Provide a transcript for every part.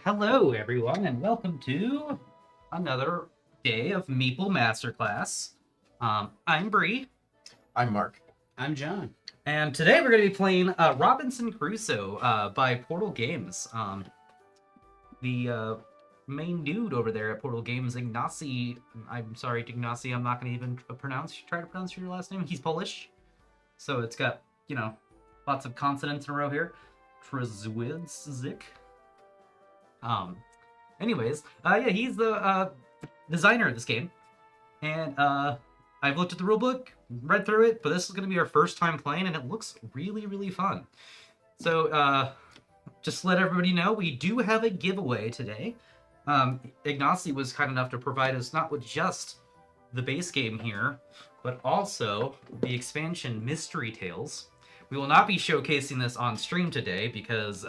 Hello, everyone, and welcome to another day of Meeple Masterclass. I'm Bree, I'm Mark. I'm John. and today we're going to be playing Robinson Crusoe by Portal Games. The main dude over there at Portal Games, Ignacy. I'm sorry, Ignacy. I'm not going to even try to pronounce your last name. He's Polish, so it's got lots of consonants in a row here. Trzwidzik. Um, Anyways, yeah, he's the designer of this game, and I've looked at the rulebook, read through it, but this is going to be our first time playing, and it looks really, really fun. So, just to let everybody know, we do have a giveaway today. Ignacy was kind enough to provide us not with just the base game here, but also the expansion Mystery Tales. We will not be showcasing this on stream today because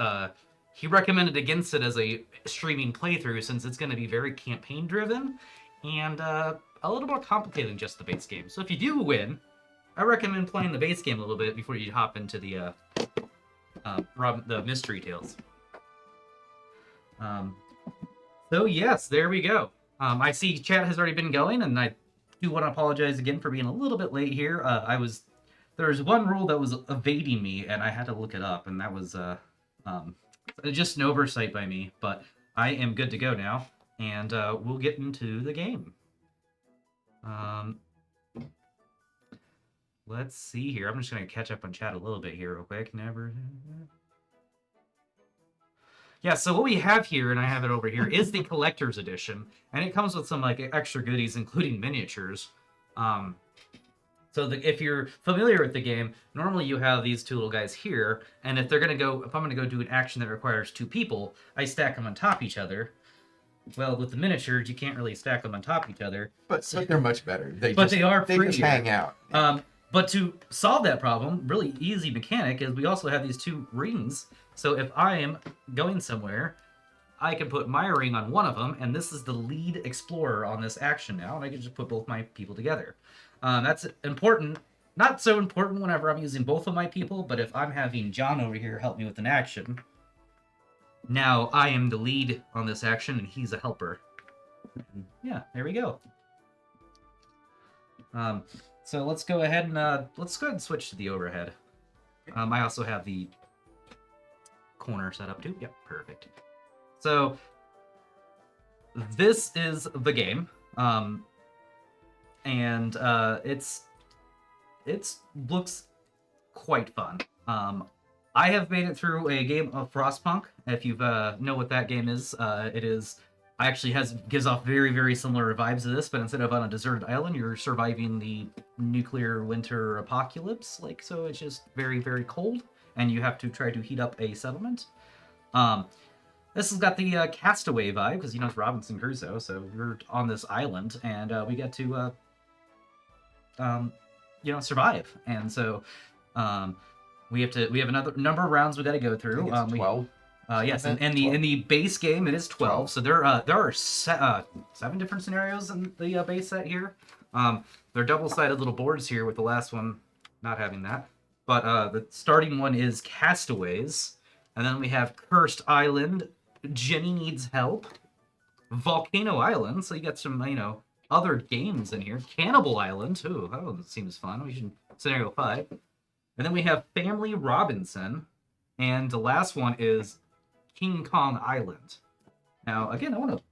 he recommended against it as a streaming playthrough since it's going to be very campaign driven and a little more complicated than just the base game. So if you do win, I recommend playing the base game a little bit before you hop into the Mystery Tales. So yes, there we go. I see chat has already been going, and I do want to apologize again for being a little bit late here. There was one rule that was evading me, and I had to look it up, and that was just an oversight by me. But I am good to go now, and we'll get into the game. Let's see here. I'm just going to catch up on chat a little bit here real quick. Yeah, so what we have here, and I have it over here, is the collector's edition, and it comes with some like extra goodies, including miniatures. So if you're familiar with the game, normally you have these two little guys here, and if I'm gonna go do an action that requires two people, I stack them on top of each other. Well, with the miniatures, you can't really stack them on top of each other. But they're much better. They just just hang out. But to solve that problem, really easy mechanic is we also have these two rings. So if I am going somewhere, I can put my ring on one of them, and this is the lead explorer on this action now, and I can just put both my people together. That's important. Not so important whenever I'm using both of my people, but if I'm having John over here help me with an action, now I am the lead on this action, and he's a helper. Yeah, there we go. So let's go ahead and switch to the overhead. I also have the corner set up too. Yep, perfect. So this is the game, and it looks quite fun. I have made it through a game of Frostpunk. If you know what that game is, it is actually gives off very, very similar vibes to this, but instead of on a deserted island, you're surviving the nuclear winter apocalypse. So it's just very, very cold, and you have to try to heat up a settlement. This has got the Castaway vibe because it's Robinson Crusoe, so we're on this island and we get to survive. And so we have another number of rounds we got to go through. 12. Yes, and in the base game it is 12. So there are 7 different scenarios in the base set here. They're double-sided little boards here, with the last one not having that. But the starting one is Castaways, and then we have Cursed Island, Jenny Needs Help, Volcano Island. So you got some other games in here. Cannibal Island. Ooh, that one seems fun. We should scenario 5. And then we have Family Robinson, and the last one is King Kong Island. Now, again, I want to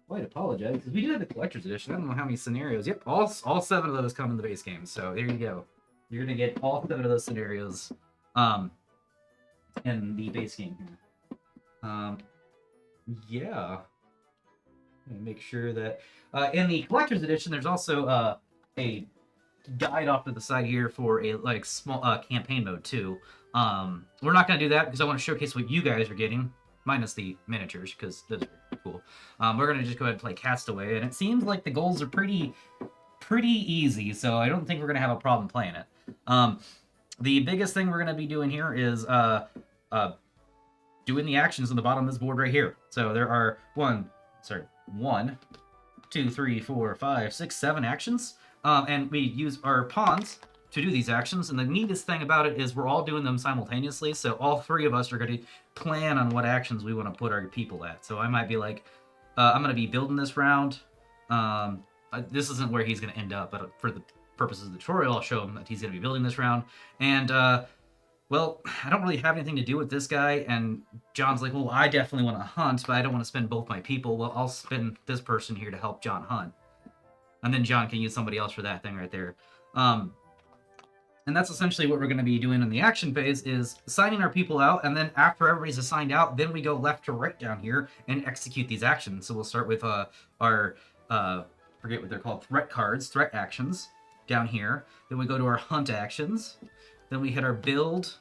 quite apologize because we do have the collector's edition. I don't know how many scenarios. Yep, all 7 of those come in the base game. So there you go. You're gonna get all 7 of those scenarios in the base game here. Yeah. Make sure that in the collector's edition, there's also a guide off to the side here for a small campaign mode too. We're not going to do that because I want to showcase what you guys are getting, minus the miniatures, because those are cool. We're going to just go ahead and play Castaway, and it seems like the goals are pretty easy, so I don't think we're going to have a problem playing it. The biggest thing we're going to be doing here is doing the actions on the bottom of this board right here. So there are 1, 2, 3, 4, 5, 6, 7 actions. And we use our pawns to do these actions. And the neatest thing about it is we're all doing them simultaneously. So all three of us are going to plan on what actions we want to put our people at. So I might be like, I'm going to be building this round. This isn't where he's going to end up, but for the purposes of the tutorial, I'll show him that he's going to be building this round. And, well, I don't really have anything to do with this guy. And John's like, well, I definitely want to hunt, but I don't want to spend both my people. Well, I'll spend this person here to help John hunt. And then John can use somebody else for that thing right there. And that's essentially what we're going to be doing in the action phase, is assigning our people out, and then after everybody's assigned out, then we go left to right down here and execute these actions. So we'll start with our, forget what they're called, threat cards, threat actions down here. Then we go to our hunt actions. Then we hit our build,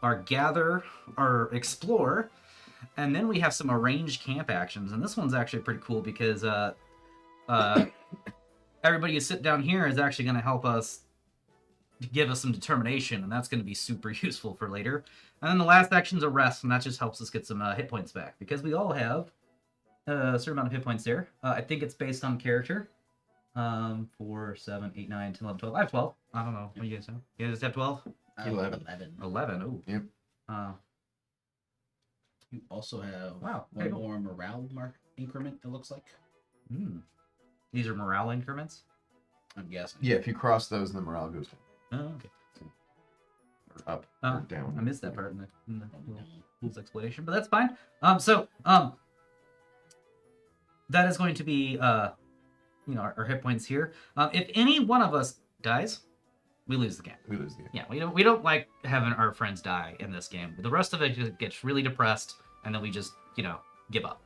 our gather, our explore, and then we have some arranged camp actions. And this one's actually pretty cool because everybody who sit down here is actually going to help us give us some determination, and that's going to be super useful for later. And then the last action's a rest, and that just helps us get some hit points back, because we all have a certain amount of hit points there. I think it's based on character. 4, 7, 8, 9, 10, 11, 12. I have 12. I don't know. What do you guys have? You guys have 12? 11. 11. Oh. Yep. You also have Wow. one more morale mark increment, it looks like. These are morale increments? I'm guessing. Yeah, if you cross those, the morale goes down. Oh, okay. Or up or down. I missed that part in the rules explanation, but that's fine. That is going to be, our hit points here. If any one of us dies, we lose the game. We lose the game. Yeah, we don't like having our friends die in this game. But the rest of it just gets really depressed, and then we just, give up.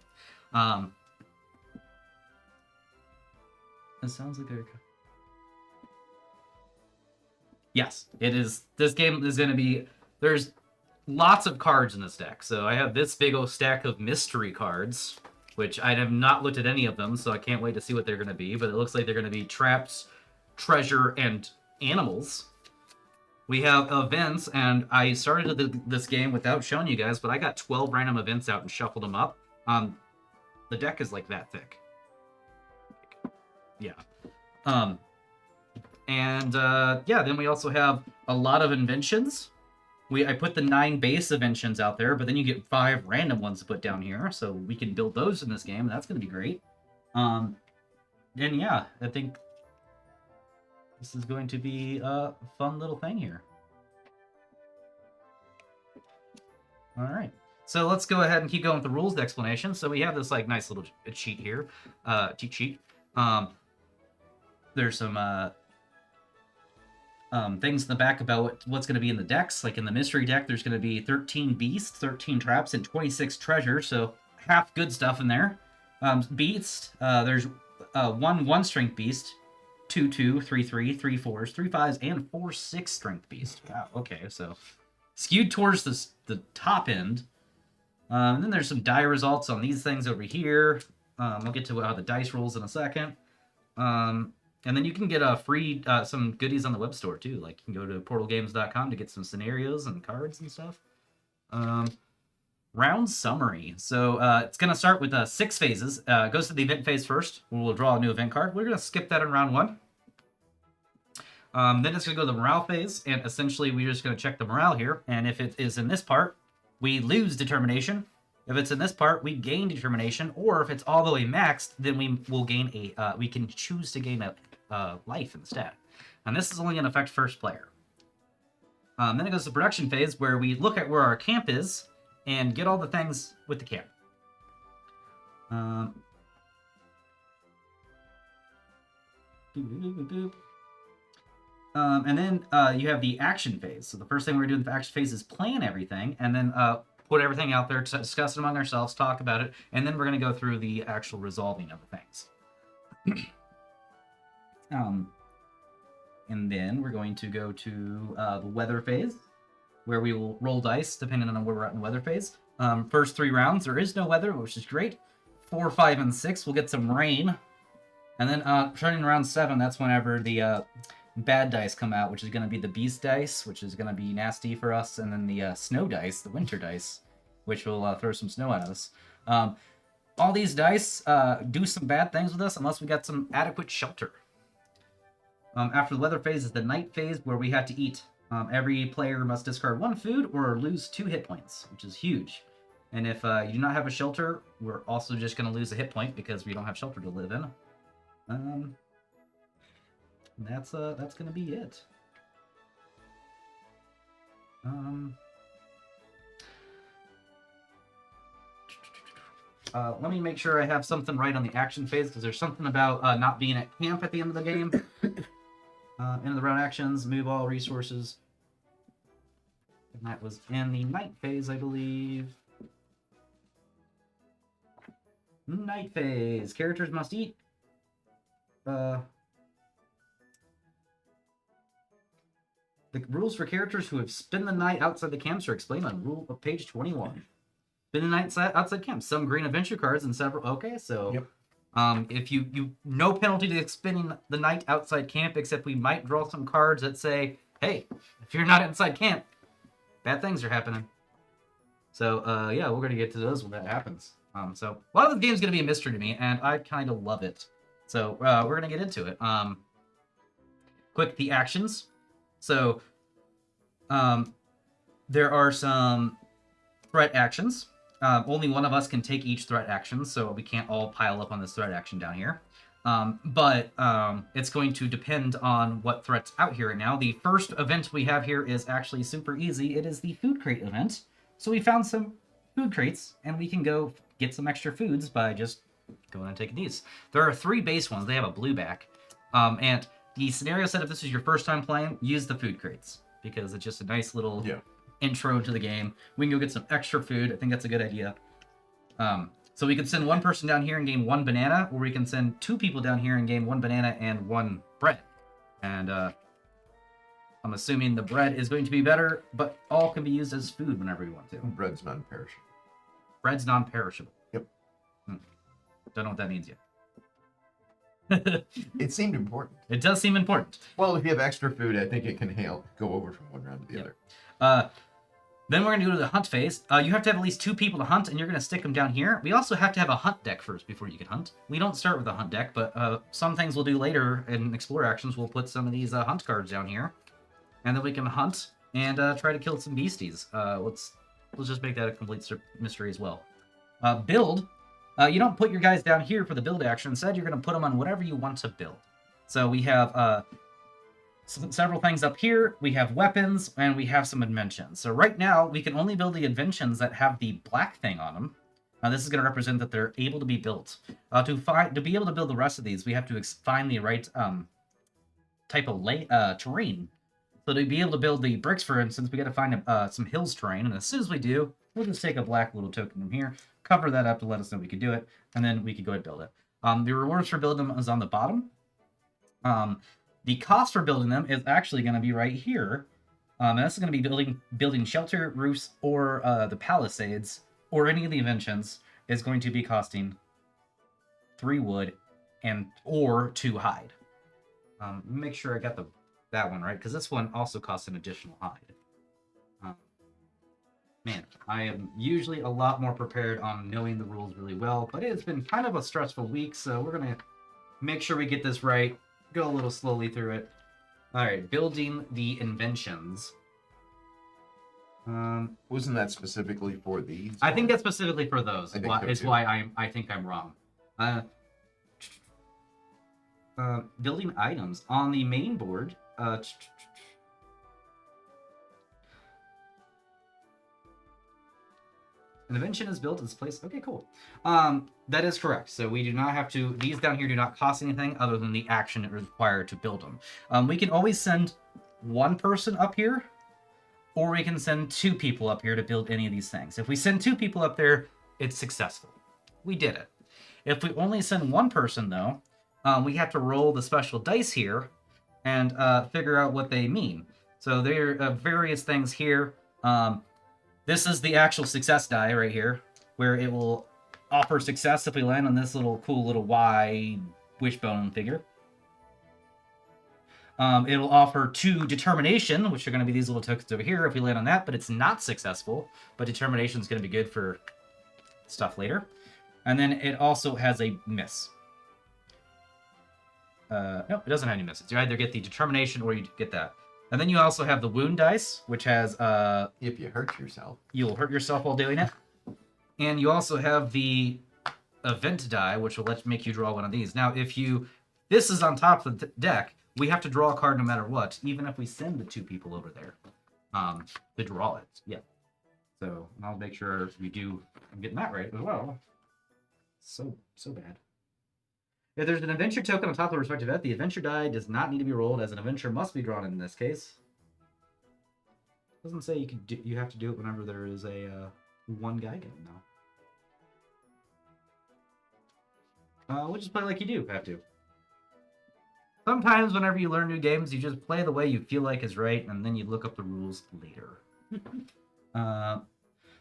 It sounds like they're... Yes, it is. This game is going to be... There's lots of cards in this deck. So I have this big old stack of mystery cards, which I have not looked at any of them, so I can't wait to see what they're going to be. But it looks like they're going to be traps, treasure, and animals. We have events, and I started this game without showing you guys, but I got 12 random events out and shuffled them up. The deck is like that thick. Yeah. Then we also have a lot of inventions. I put the 9 base inventions out there, but then you get 5 random ones to put down here, so we can build those in this game, and that's going to be great. I think this is going to be a fun little thing here. All right. So let's go ahead and keep going with the rules explanation. So we have this nice little cheat here, cheat sheet. There's some things in the back about what's going to be in the decks. Like in the mystery deck, there's going to be 13 beasts, 13 traps, and 26 treasures. So half good stuff in there. Beasts, there's 1 strength beast, 2 2, 3 3, 3 4s, 3 5s, and 4 6 strength beast. Wow. Okay, so skewed towards the top end. And then there's some die results on these things over here. We'll get to how the dice rolls in a second. And then you can get free some goodies on the web store too. Like you can go to portalgames.com to get some scenarios and cards and stuff. Round summary. So it's going to start with 6 phases. Goes to the event phase first. We'll draw a new event card. We're going to skip that in round 1. Then it's going to go to the morale phase, and essentially we're just going to check the morale here. And if it is in this part, we lose determination. If it's in this part, we gain determination. Or if it's all the way maxed, then we will gain we can choose to gain a life instead. And this is only going to affect first player. Then it goes to production phase, where we look at where our camp is and get all the things with the camp. And then you have the action phase. So the first thing we're doing in the action phase is plan everything, and then put everything out there, to discuss it among ourselves, talk about it, and then we're going to go through the actual resolving of the things. And then we're going to go to the weather phase, where we will roll dice depending on where we're at in weather phase. First 3 rounds, there is no weather, which is great. 4, 5, and 6, we'll get some rain. And then turning around 7, that's whenever the bad dice come out, which is going to be the beast dice, which is going to be nasty for us, and then the snow dice, the winter dice, which will throw some snow at us. All these dice do some bad things with us unless we got some adequate shelter. After the weather phase is the night phase, where we have to eat. Every player must discard 1 food or lose 2 hit points, which is huge. And if you do not have a shelter, we're also just going to lose a hit point because we don't have shelter to live in. That's going to be it. Let me make sure I have something right on the action phase, because there's something about not being at camp at the end of the game. End of the round actions, move all resources. And that was in the night phase, I believe. Night phase. Characters must eat. The rules for characters who have spent the night outside the camps are explained on rule of page 21. Spend the night outside camp. Some green adventure cards and several. Okay, so Yep. If you no penalty to spending the night outside camp, except we might draw some cards that say, hey, if you're not inside camp, bad things are happening. So yeah, we're gonna get to those when that happens. So a lot of the game's gonna be a mystery to me, and I kind of love it. So we're gonna get into it. Quick, the actions. So there are some threat actions. Only one of us can take each threat action, so we can't all pile up on this threat action down here. But it's going to depend on what threat's out here right now. The first event we have here is actually super easy. It is the food crate event. So we found some food crates, and we can go get some extra foods by just going and taking these. There are 3 base ones. They have a blue back. And the scenario said if this is your first time playing, use the food crates, because it's just a nice little... Yeah. intro to the game. We can go get some extra food. I think that's a good idea. So we can send 1 person down here and gain 1 banana, or we can send 2 people down here and gain 1 banana and 1 bread. And I'm assuming the bread is going to be better, but all can be used as food whenever we want to. Bread's non-perishable. Bread's non-perishable. Yep. Don't know what that means yet. It seemed important. It does seem important. Well, if you have extra food, I think it can go over from one round to the Yep. other. Then we're going to go to the hunt phase. You have to have at least 2 people to hunt, and you're going to stick them down here. We also have to have a hunt deck first before you can hunt. We don't start with a hunt deck, but some things we'll do later in Explore Actions. We'll put some of these hunt cards down here, and then we can hunt and try to kill some beasties. Let's just make that a complete mystery as well. Build. You don't put your guys down here for the build action. Instead, you're going to put them on whatever you want to build. So we have... several things up here. We have weapons, and we have some inventions. So right now, we can only build the inventions that have the black thing on them. This is going to represent that they're able to be built. To be able to build the rest of these, we have to find the right type of terrain. So to be able to build the bricks, for instance, we got to find some hills terrain. And as soon as we do, we'll just take a black little token from here, cover that up to let us know we can do it, and then we can go ahead and build it. The rewards for building them is on the bottom. The cost for building them is actually going to be right here. And this is going to be building shelter, roofs, or the palisades, or any of the inventions, is going to be costing 3 wood or 2 hide. Make sure I got that one right, because this one also costs an additional hide. Man, I am usually a lot more prepared on knowing the rules really well, but it's been kind of a stressful week, so we're going to make sure we get this right. Go a little slowly through it. All right, building the inventions. Wasn't that specifically for these? I think that's specifically for those. Is why I think I'm wrong. Building items on the main board. An invention is built in this place. Okay, cool. That is correct. So we do not have to... These down here do not cost anything other than the action required to build them. We can always send 1 person up here, or we can send 2 people up here to build any of these things. If we send 2 people up there, it's successful. We did it. If we only send 1 person, though, we have to roll the special dice here and figure out what they mean. So there are various things here. This is the actual success die right here, where it will offer success if we land on this cool little Y wishbone figure. It'll offer 2 determination, which are going to be these little tokens over here if we land on that, but it's not successful. But determination is going to be good for stuff later. And then it also has a miss. No, it doesn't have any misses. You either get the determination or you get that. And then you also have the wound dice, which has If you hurt yourself. you'll hurt yourself while doing it. And you also have the event die, which will make you draw one of these. Now, if this is on top of the deck, we have to draw a card no matter what, even if we send the 2 people over there to draw it. Yeah. So I'll make sure you do. I'm getting that right as well. So bad. If there's an adventure token on top of the respective event, the adventure die does not need to be rolled, as an adventure must be drawn in this case. Doesn't say you have to do it whenever there is a one guy game now. We'll just play like you do have to. Sometimes whenever you learn new games, you just play the way you feel like is right, and then you look up the rules later.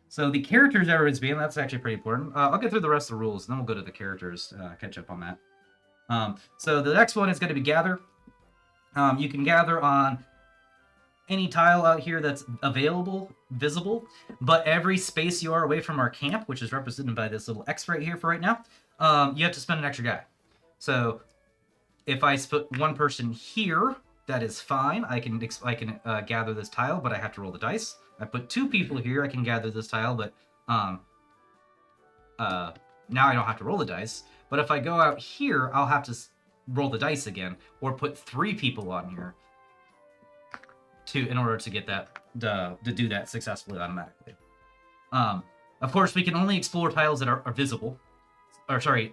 So the characters everyone's being, that's actually pretty important. I'll get through the rest of the rules, and then we'll go to the characters, catch up on that. So the next one is going to be gather. You can gather on any tile out here that's visible, but every space you are away from our camp, which is represented by this little X right here for right now, you have to spend an extra guy. So if I put one person here, that is fine. I can gather this tile, but I have to roll the dice. I put 2 people here, I can gather this tile, but now I don't have to roll the dice. But if I go out here, I'll have to roll the dice again, or put 3 people on here in order to get that to do that successfully automatically. Of course, we can only explore tiles that are visible, or sorry,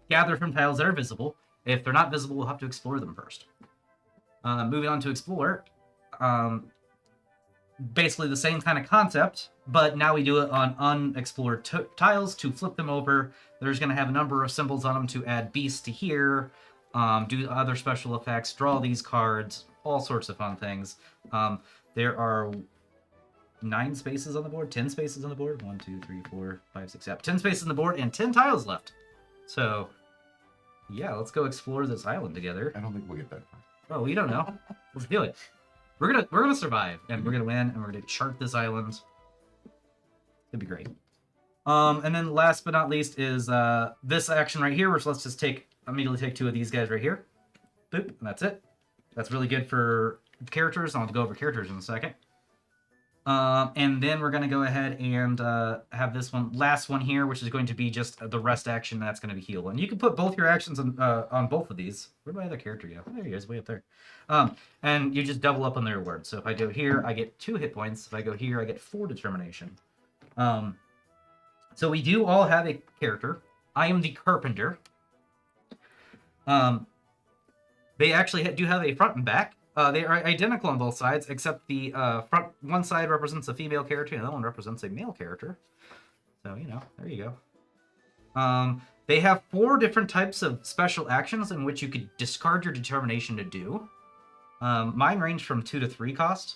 gather from tiles that are visible. If they're not visible, we'll have to explore them first. Moving on to explore. Basically the same kind of concept, but now we do it on unexplored tiles to flip them over. There's going to have a number of symbols on them to add beasts to here, do other special effects, draw these cards, all sorts of fun things. There are 9 spaces on the board, 10 spaces on the board. 1, 2, 3, 4, 5, 6, 7. 10 spaces on the board and 10 tiles left. So, yeah, let's go explore this island together. I don't think we'll get that far. Oh, we don't know. Let's do it. We're gonna survive, and we're gonna win, and we're gonna chart this island. It'd be great. And then last but not least is this action right here, which let's just immediately take 2 of these guys right here. Boop, and that's it. That's really good for characters. I'll go over characters in a second. And then we're gonna go ahead and have this last one here, which is going to be just the rest action. That's going to be heal, and you can put both your actions on both of these. Where'd my other character go? There he is, way up there. And you just double up on their rewards. So if I go here, I get 2 hit points. If I go here, I get 4 determination. So we do all have a character. I am the carpenter. They actually do have a front and back. They are identical on both sides, except the front one side represents a female character and the other one represents a male character. So, there you go. They have 4 different types of special actions in which you could discard your determination to do. Mine range from 2 to 3 cost.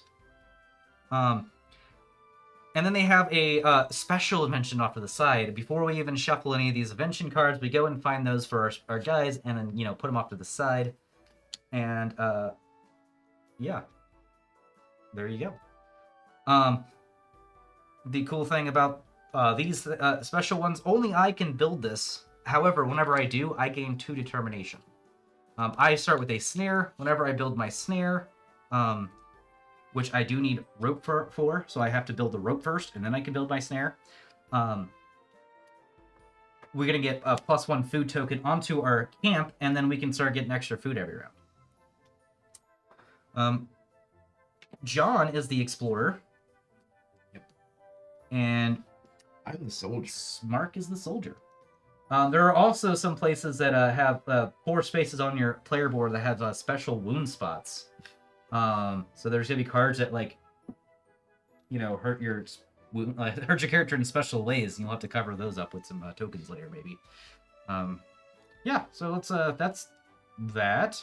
And then they have a special invention off to the side. Before we even shuffle any of these invention cards, we go and find those for our guys and then, put them off to the side. And, yeah, there you go. The cool thing about these special ones, only I can build this. However, whenever I do, I gain 2 determination. I start with a snare. Whenever I build my snare, which I do need rope for, so I have to build the rope first, and then I can build my snare. We're going to get a +1 food token onto our camp, and then we can start getting extra food every round. John is the explorer. Yep. And I'm the soldier. Mark is the soldier. There are also some places that have 4 spaces on your player board that have special wound spots. So there's gonna be cards that hurt your character in special ways, and you'll have to cover those up with some tokens later, maybe. Yeah. So let's that's that.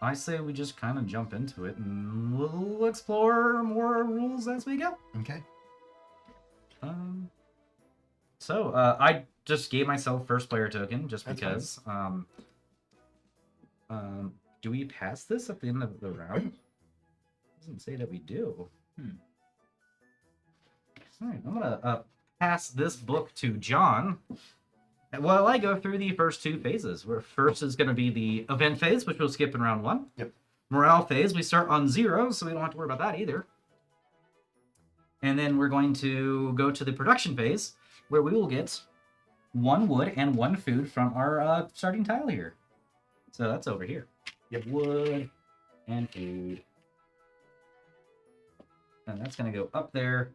I say we just kind of jump into it, and we'll explore more rules as we go. Okay. So I just gave myself first player token just That's because. Do we pass this at the end of the round? Doesn't say that we do. All right, I'm gonna pass this book to John, Well, I go through the first two phases. Where first is going to be the event phase, which we'll skip in round 1. Yep. Morale phase, we start on 0, so we don't have to worry about that either. And then we're going to go to the production phase, where we will get 1 wood and 1 food from our starting tile here. So that's over here. Yep, wood and food. And that's going to go up there.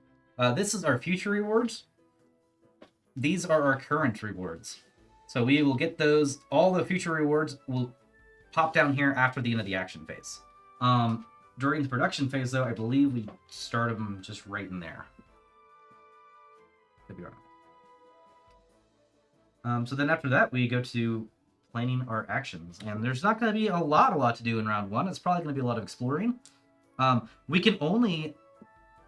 This is our future rewards. These are our current rewards. So we will get those, all the future rewards will pop down here after the end of the action phase. During the production phase, though, I believe we start them just right in there. Could be wrong. So then after that, we go to planning our actions. And there's not going to be a lot to do in round 1. It's probably going to be a lot of exploring. We can only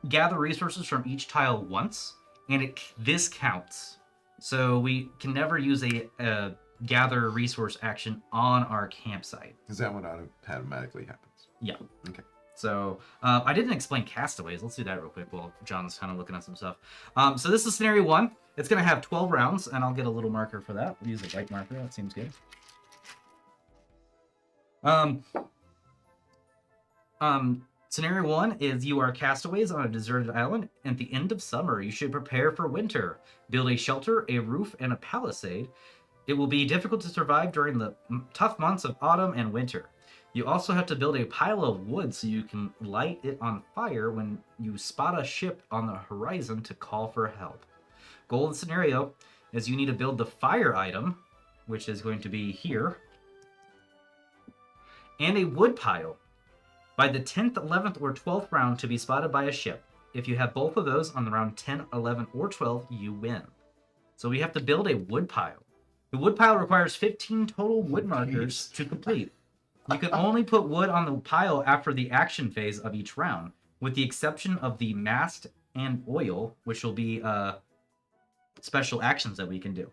gather resources from each tile once, and this counts. So we can never use a gather resource action on our campsite. Is that what automatically happens? Yeah. Okay. So I didn't explain castaways. Let's do that real quick while John's kind of looking at some stuff. So this is scenario 1. It's going to have 12 rounds, and I'll get a little marker for that. We'll use a white marker. That seems good. Scenario 1 is you are castaways on a deserted island. At the end of summer, you should prepare for winter. Build a shelter, a roof, and a palisade. It will be difficult to survive during the tough months of autumn and winter. You also have to build a pile of wood so you can light it on fire when you spot a ship on the horizon to call for help. Goal of the scenario is you need to build the fire item, which is going to be here, and a wood pile by the 10th, 11th, or 12th round to be spotted by a ship. If you have both of those on the round 10, 11, or 12, you win. So we have to build a wood pile. The wood pile requires 15 total wood markers to complete. You can only put wood on the pile after the action phase of each round, with the exception of the mast and oil, which will be special actions that we can do.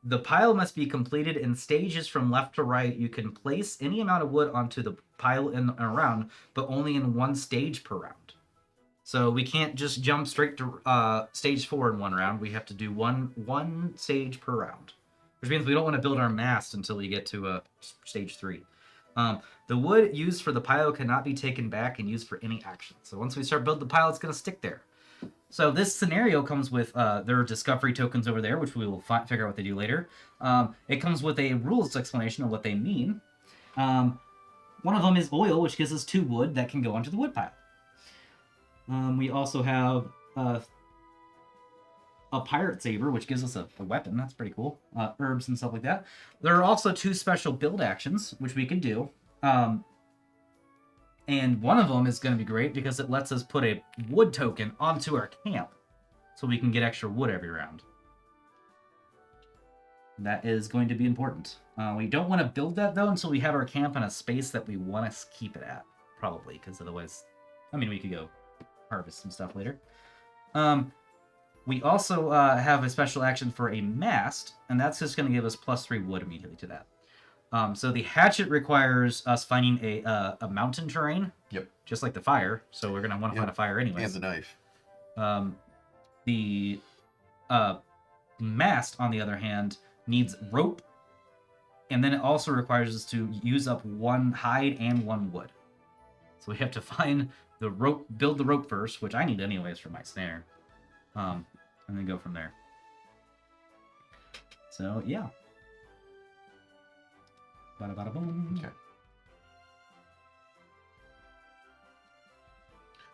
The pile must be completed in stages from left to right. You can place any amount of wood onto the pile in a round, but only in 1 stage per round. So we can't just jump straight to stage 4 in 1 round. We have to do one stage per round, which means we don't want to build our mast until we get to stage 3. The wood used for the pile cannot be taken back and used for any action. So once we start building the pile, it's going to stick there. So this scenario comes with there are discovery tokens over there, which we will figure out what they do later. It comes with a rules explanation of what they mean. One of them is oil, which gives us 2 wood that can go onto the wood pile. We also have a pirate saber, which gives us a weapon. That's pretty cool. Herbs and stuff like that. There are also 2 special build actions, which we can do. And one of them is going to be great because it lets us put a wood token onto our camp so we can get extra wood every round. That is going to be important. We don't want to build that, though, until we have our camp in a space that we want to keep it at, probably, because otherwise, I mean, we could go harvest some stuff later. We also have a special action for a mast, and that's just going to give us +3 wood immediately to that. So the hatchet requires us finding a mountain terrain. Yep. Just like the fire. So we're going to want to find a fire anyways. And the knife. The mast, on the other hand, needs rope. And then it also requires us to use up 1 hide and 1 wood. So we have to find the rope, build the rope first, which I need anyways for my snare. And then go from there. So, yeah. Bada bada boom. Okay.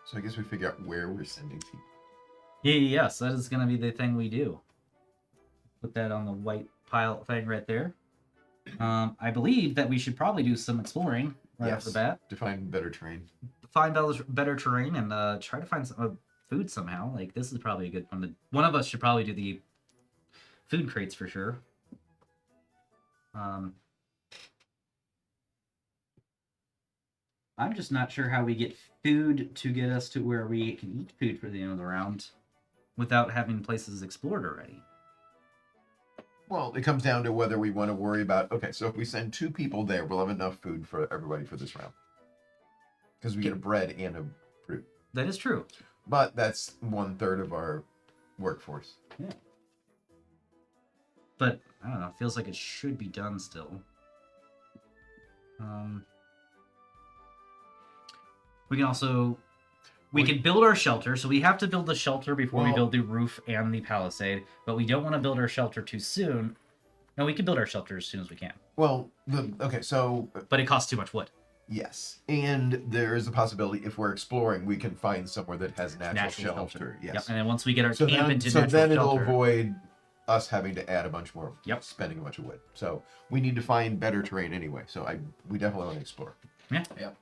So I guess we figure out where we're sending people. Yes, that is going to be the thing we do. Put that on the white pile thing right there. I believe that we should probably do some exploring right off the bat. To find better terrain. Find better terrain and try to find some food somehow. Like, this is probably a good one. One of us should probably do the food crates for sure. I'm just not sure how we get food to get us to where we can eat food for the end of the round without having places explored already. Well, it comes down to whether we want to worry about, okay, so if we send 2 people there, we'll have enough food for everybody for this round. Because we get a bread and a fruit. That is true. But that's 1/3 of our workforce. Yeah. But I don't know. It feels like it should be done still. We can also we can build our shelter. So we have to build the shelter before we build the roof and the palisade. But we don't want to build our shelter too soon. No, we can build our shelter as soon as we can. Well, okay, so But it costs too much wood. yes, and there is a possibility if we're exploring, we can find somewhere that has natural shelter. Yes, Yep. And then once we get our so camp then, into so natural then it'll shelter, avoid us having to add a bunch more. Yep. Spending a bunch of wood. So we need to find better terrain anyway. So we definitely want to explore. Yeah. Yep.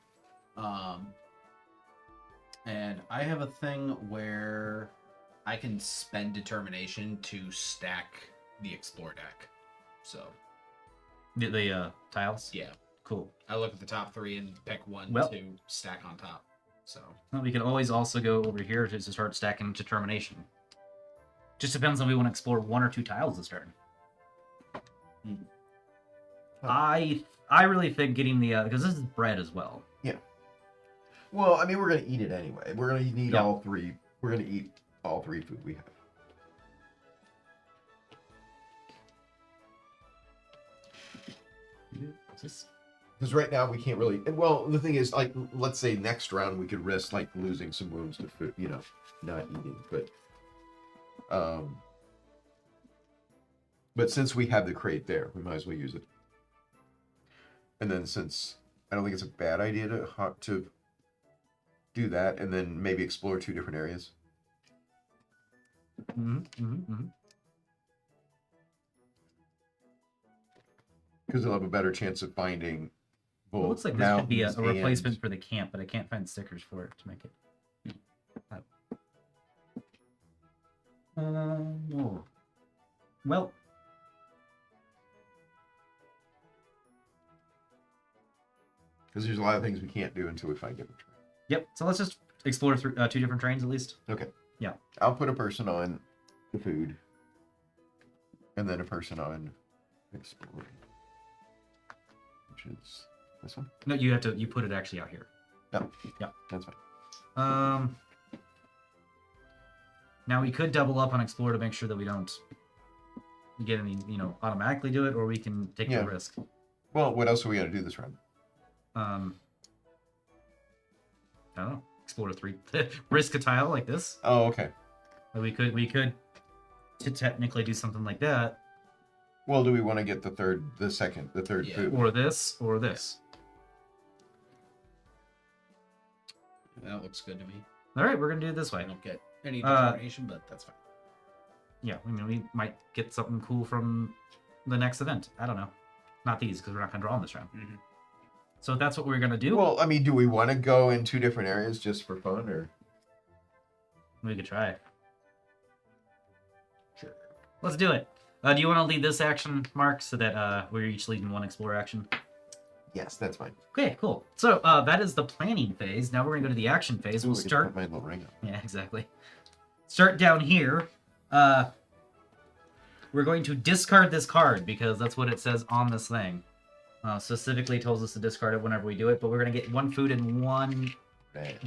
And I have a thing where I can spend determination to stack the explore deck. So the tiles. yeah, Cool. I look at the top 3 and pick one Well- to stack on top. So Well, we can always also go over here to start stacking determination. Just depends on if we want to explore 1 or 2 tiles this turn. Hmm. I really think getting the because this is bread as well. Well, I mean, we're gonna eat it anyway. We're gonna need Yeah. all 3. We're gonna eat all 3 food we have. Is this? Because right now we can't really. Well, the thing is, like, let's say next round we could risk like losing some wounds to food, not eating. But since we have the crate there, we might as well use it. And then since I don't think it's a bad idea to do that, and then maybe explore 2 different areas. Because they'll have a better chance of finding. It looks like this could be a mountains and- replacement for the camp, but I can't find stickers for it to make it. Oh. Well, Because there's a lot of things we can't do until we find different terrain. yep. So let's just explore 2 different trains at least. Okay. Yeah. I'll put a person on the food, and then a person on exploring, which is this one. No, you put it actually out here. No. Yeah. That's fine. Now we could double up on explore to make sure that we don't get any, automatically do it, or we can take Yeah. the risk. Well, what else are we gonna do this round? I don't know. Explore 3. Risk a tile like this. Oh, okay. But we could to technically do something like that, Well, do we want to get the third Yeah. food? or this, or this. that looks good to me. All right, we're gonna do it this I way. don't get any determination, but that's fine. Yeah, we might get something cool from the next event. I don't know. Not these, because we're not gonna draw in this round. Mhm. So that's what we're gonna do. Well, I mean, do we want to go in 2 different areas just for fun, or? We could try. Sure. Let's do it. Do you want to lead this action, Mark, so that we're each leading 1 explore action? Yes, that's fine. Okay, cool. So that is the planning phase. Now we're gonna go to the action phase. Ooh, We'll I get to start. put my little ring on. Yeah, exactly. Start down here. We're going to discard this card because that's what it says on this thing. Specifically tells us to discard it whenever we do it, but we're going to get 1 food and 1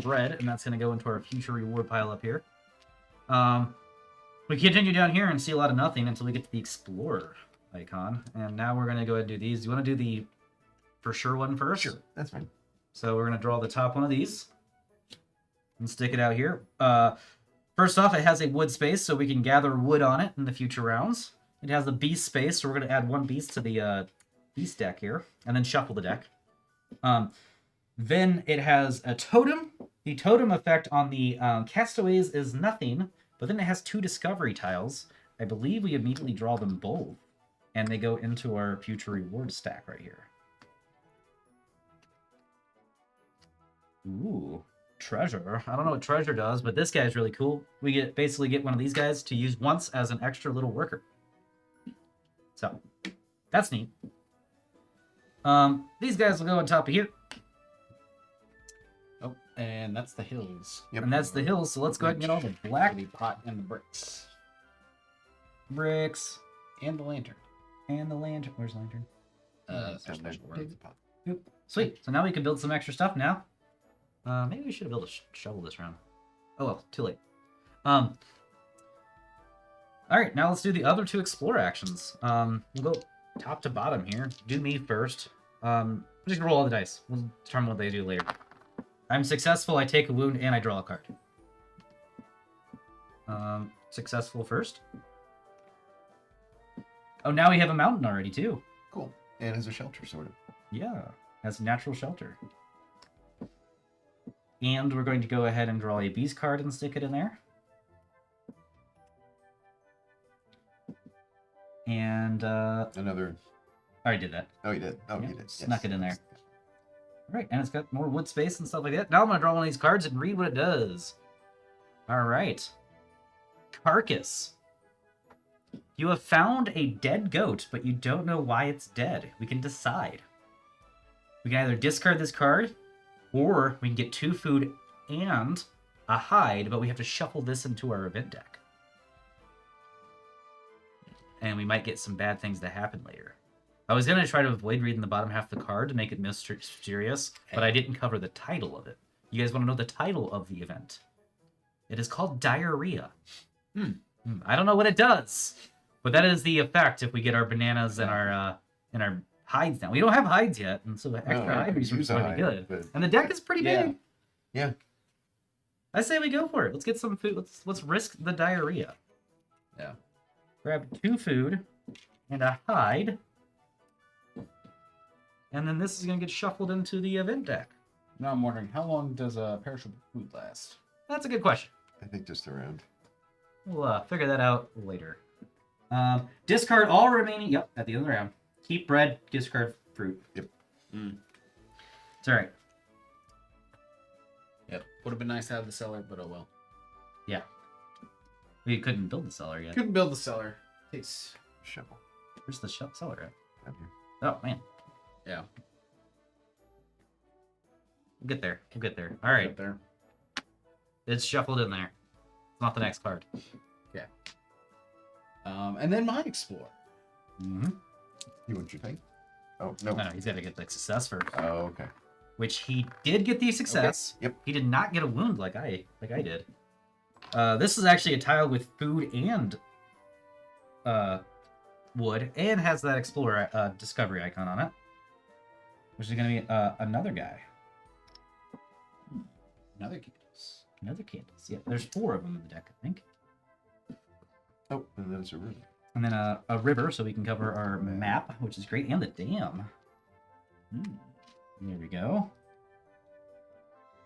bread, and that's going to go into our future reward pile up here. We continue down here and see a lot of nothing until we get to the Explorer icon. And now we're going to go ahead and do these. Do you want to do the for sure one first? Sure, that's fine. So we're going to draw the top one of these and stick it out here. First off, it has a wood space, so we can gather wood on it in the future rounds. It has a beast space, so we're going to add 1 beast to the beast deck here, and then shuffle the deck. Then it has a totem. The totem effect on the castaways is nothing, but then it has 2 discovery tiles. I believe we immediately draw them both, and they go into our future reward stack right here. Ooh, treasure. I don't know what treasure does, but this guy's really cool. We basically get one of these guys to use once as an extra little worker. So, that's neat. These guys will go on top of here. Oh, and that's the hills. Yep. And that's the hills, so let's go ahead and get all the For black the pot and the bricks. bricks And the lantern. and the lantern. Where's the lantern? Down Special there. word. There's the pot. Oop. Sweet. So now we can build some extra stuff now. Maybe we should have built a shovel this round. Oh well, too late. All right, now let's do the other two explore actions. We'll go top to bottom here. Do me first. I'm just gonna roll all the dice. We'll determine what they do later. I'm successful. I take a wound and I draw a card. Successful first. Oh, now we have a mountain already too. Cool. And as a shelter, sort of. Yeah, has natural shelter. And we're going to go ahead and draw a beast card and stick it in there. And Another. I already did that. Oh, you did. Oh, Yeah, you did. snuck it in there. All right, and it's got more wood space and stuff like that. Now I'm gonna draw one of these cards and read what it does. All right, carcass. You have found a dead goat, but you don't know why it's dead. We can decide. We can either discard this card, or we can get 2 food and a hide, but we have to shuffle this into our event deck. And we might get some bad things to happen later. I was going to try to avoid reading the bottom half of the card to make it mysterious, but I didn't cover the title of it. You guys want to know the title of the event? It is called Diarrhea. I don't know what it does, but that is the effect if we get our bananas and our hides down. We don't have hides yet, and so the extra hide resource is going to be good. But... And the deck is pretty big. Yeah. I say we go for it. Let's get some food. Let's risk the diarrhea. Yeah. Grab 2 food and a hide. And then this is going to get shuffled into the event deck. Now I'm wondering, how long does a perishable food last? That's a good question. I think just around. We'll figure that out later. Discard all remaining... Yep, at the end of the round. Keep bread, discard fruit. Yep. It's all right. Yep. Would have been nice to have the cellar, but oh well. Yeah. We couldn't build the cellar yet. Couldn't build the cellar. Takes... Shovel. Where's the cellar at? Down here. Oh, man. Yeah. We'll get there. We'll get there. All right. Up there. It's shuffled in there. It's not the next card. Okay. And then my explore. Mm-hmm. You want your thing? Oh, no. No, he's got to get the success first. Oh, okay. Which he did get the success. Okay. Yep. He did not get a wound like I did. This is actually a tile with food and wood, and has that explorer discovery icon on it, which is going to be another guy. Another candles. Another candles. Yeah, there's 4 of them in the deck, I think. Oh, and then it's a river. And then a river, so we can cover our map, which is great, and the dam. There we go.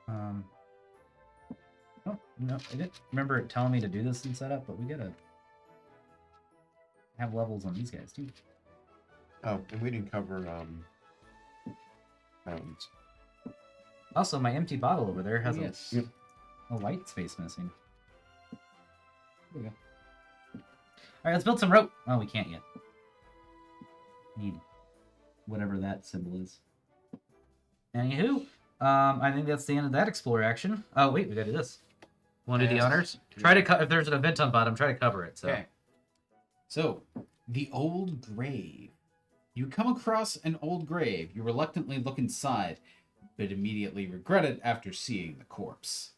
Oh, no, I didn't remember it telling me to do this in setup, but we gotta have levels on these guys, too. Oh, and we didn't cover mountains. Also, my empty bottle over there has Yes. a white space missing. There we go. Alright, let's build some rope. Oh, we can't yet. Need whatever that symbol is. Anywho, I think that's the end of that explore action. Oh, wait, we gotta do this. Want to do the honors? Try to if there's an event on bottom, try to cover it. So. Okay. So, the old grave. You come across an old grave. You reluctantly look inside, but immediately regret it after seeing the corpse.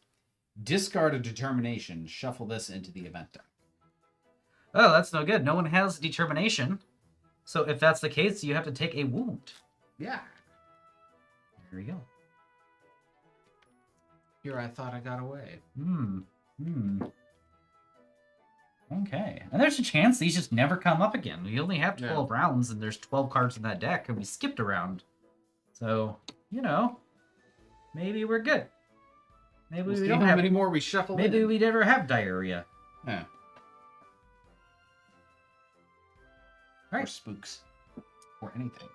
Discard a determination. Shuffle this into the event deck. Oh, that's no good. No one has determination. So if that's the case, you have to take a wound. Yeah. There we go. Here I thought I got away. Okay. And there's a chance these just never come up again. We only have 12 rounds, and there's 12 cards in that deck, and we skipped a round. So, maybe we're good. Maybe We'll we see don't how have many more we shuffle Maybe in. we never have diarrhea. Yeah. All right. Or spooks. Or anything.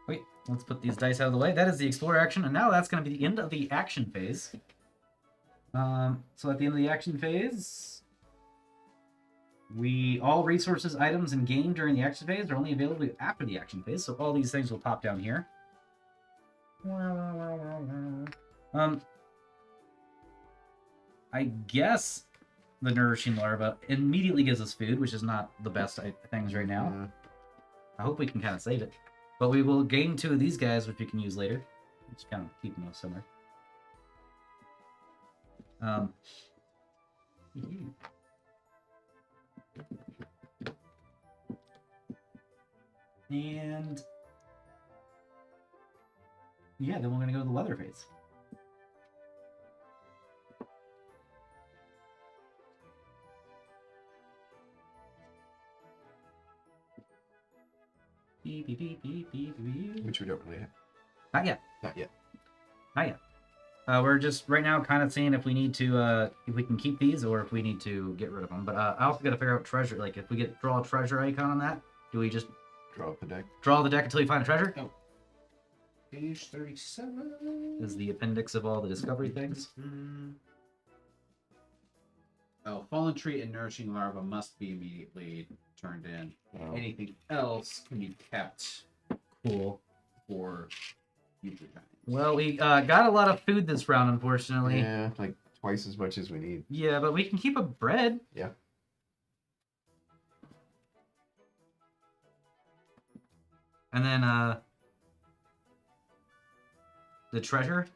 Wait, let's put these dice out of the way. That is the explore action, and now that's going to be the end of the action phase. So at the end of the action phase, all resources, items, and game during the action phase are only available after the action phase. So all these things will pop down here. I guess the nourishing larva immediately gives us food, which is not the best things right now. Yeah. I hope we can kind of save it. But we will gain 2 of these guys, which we can use later. Just kind of keeping those somewhere. And yeah, then we're gonna go to the weather phase. Beep, beep, beep, beep, beep, beep. Which we don't really have. Not yet. Not yet. Not yet. We're just right now kind of seeing if we need to, if we can keep these or if we need to get rid of them. But I also got to figure out treasure. Like if we draw a treasure icon on that, do we just Draw up the deck. draw the deck until you find a treasure? Oh. Page 37. Is the appendix of all the discovery things. Oh, fallen tree and nourishing larva must be immediately turned in. Oh. Anything else can be kept Cool. for future times. Well, we got a lot of food this round, unfortunately. Yeah, like twice as much as we need. Yeah, but we can keep a bread. Yeah. And then the treasure.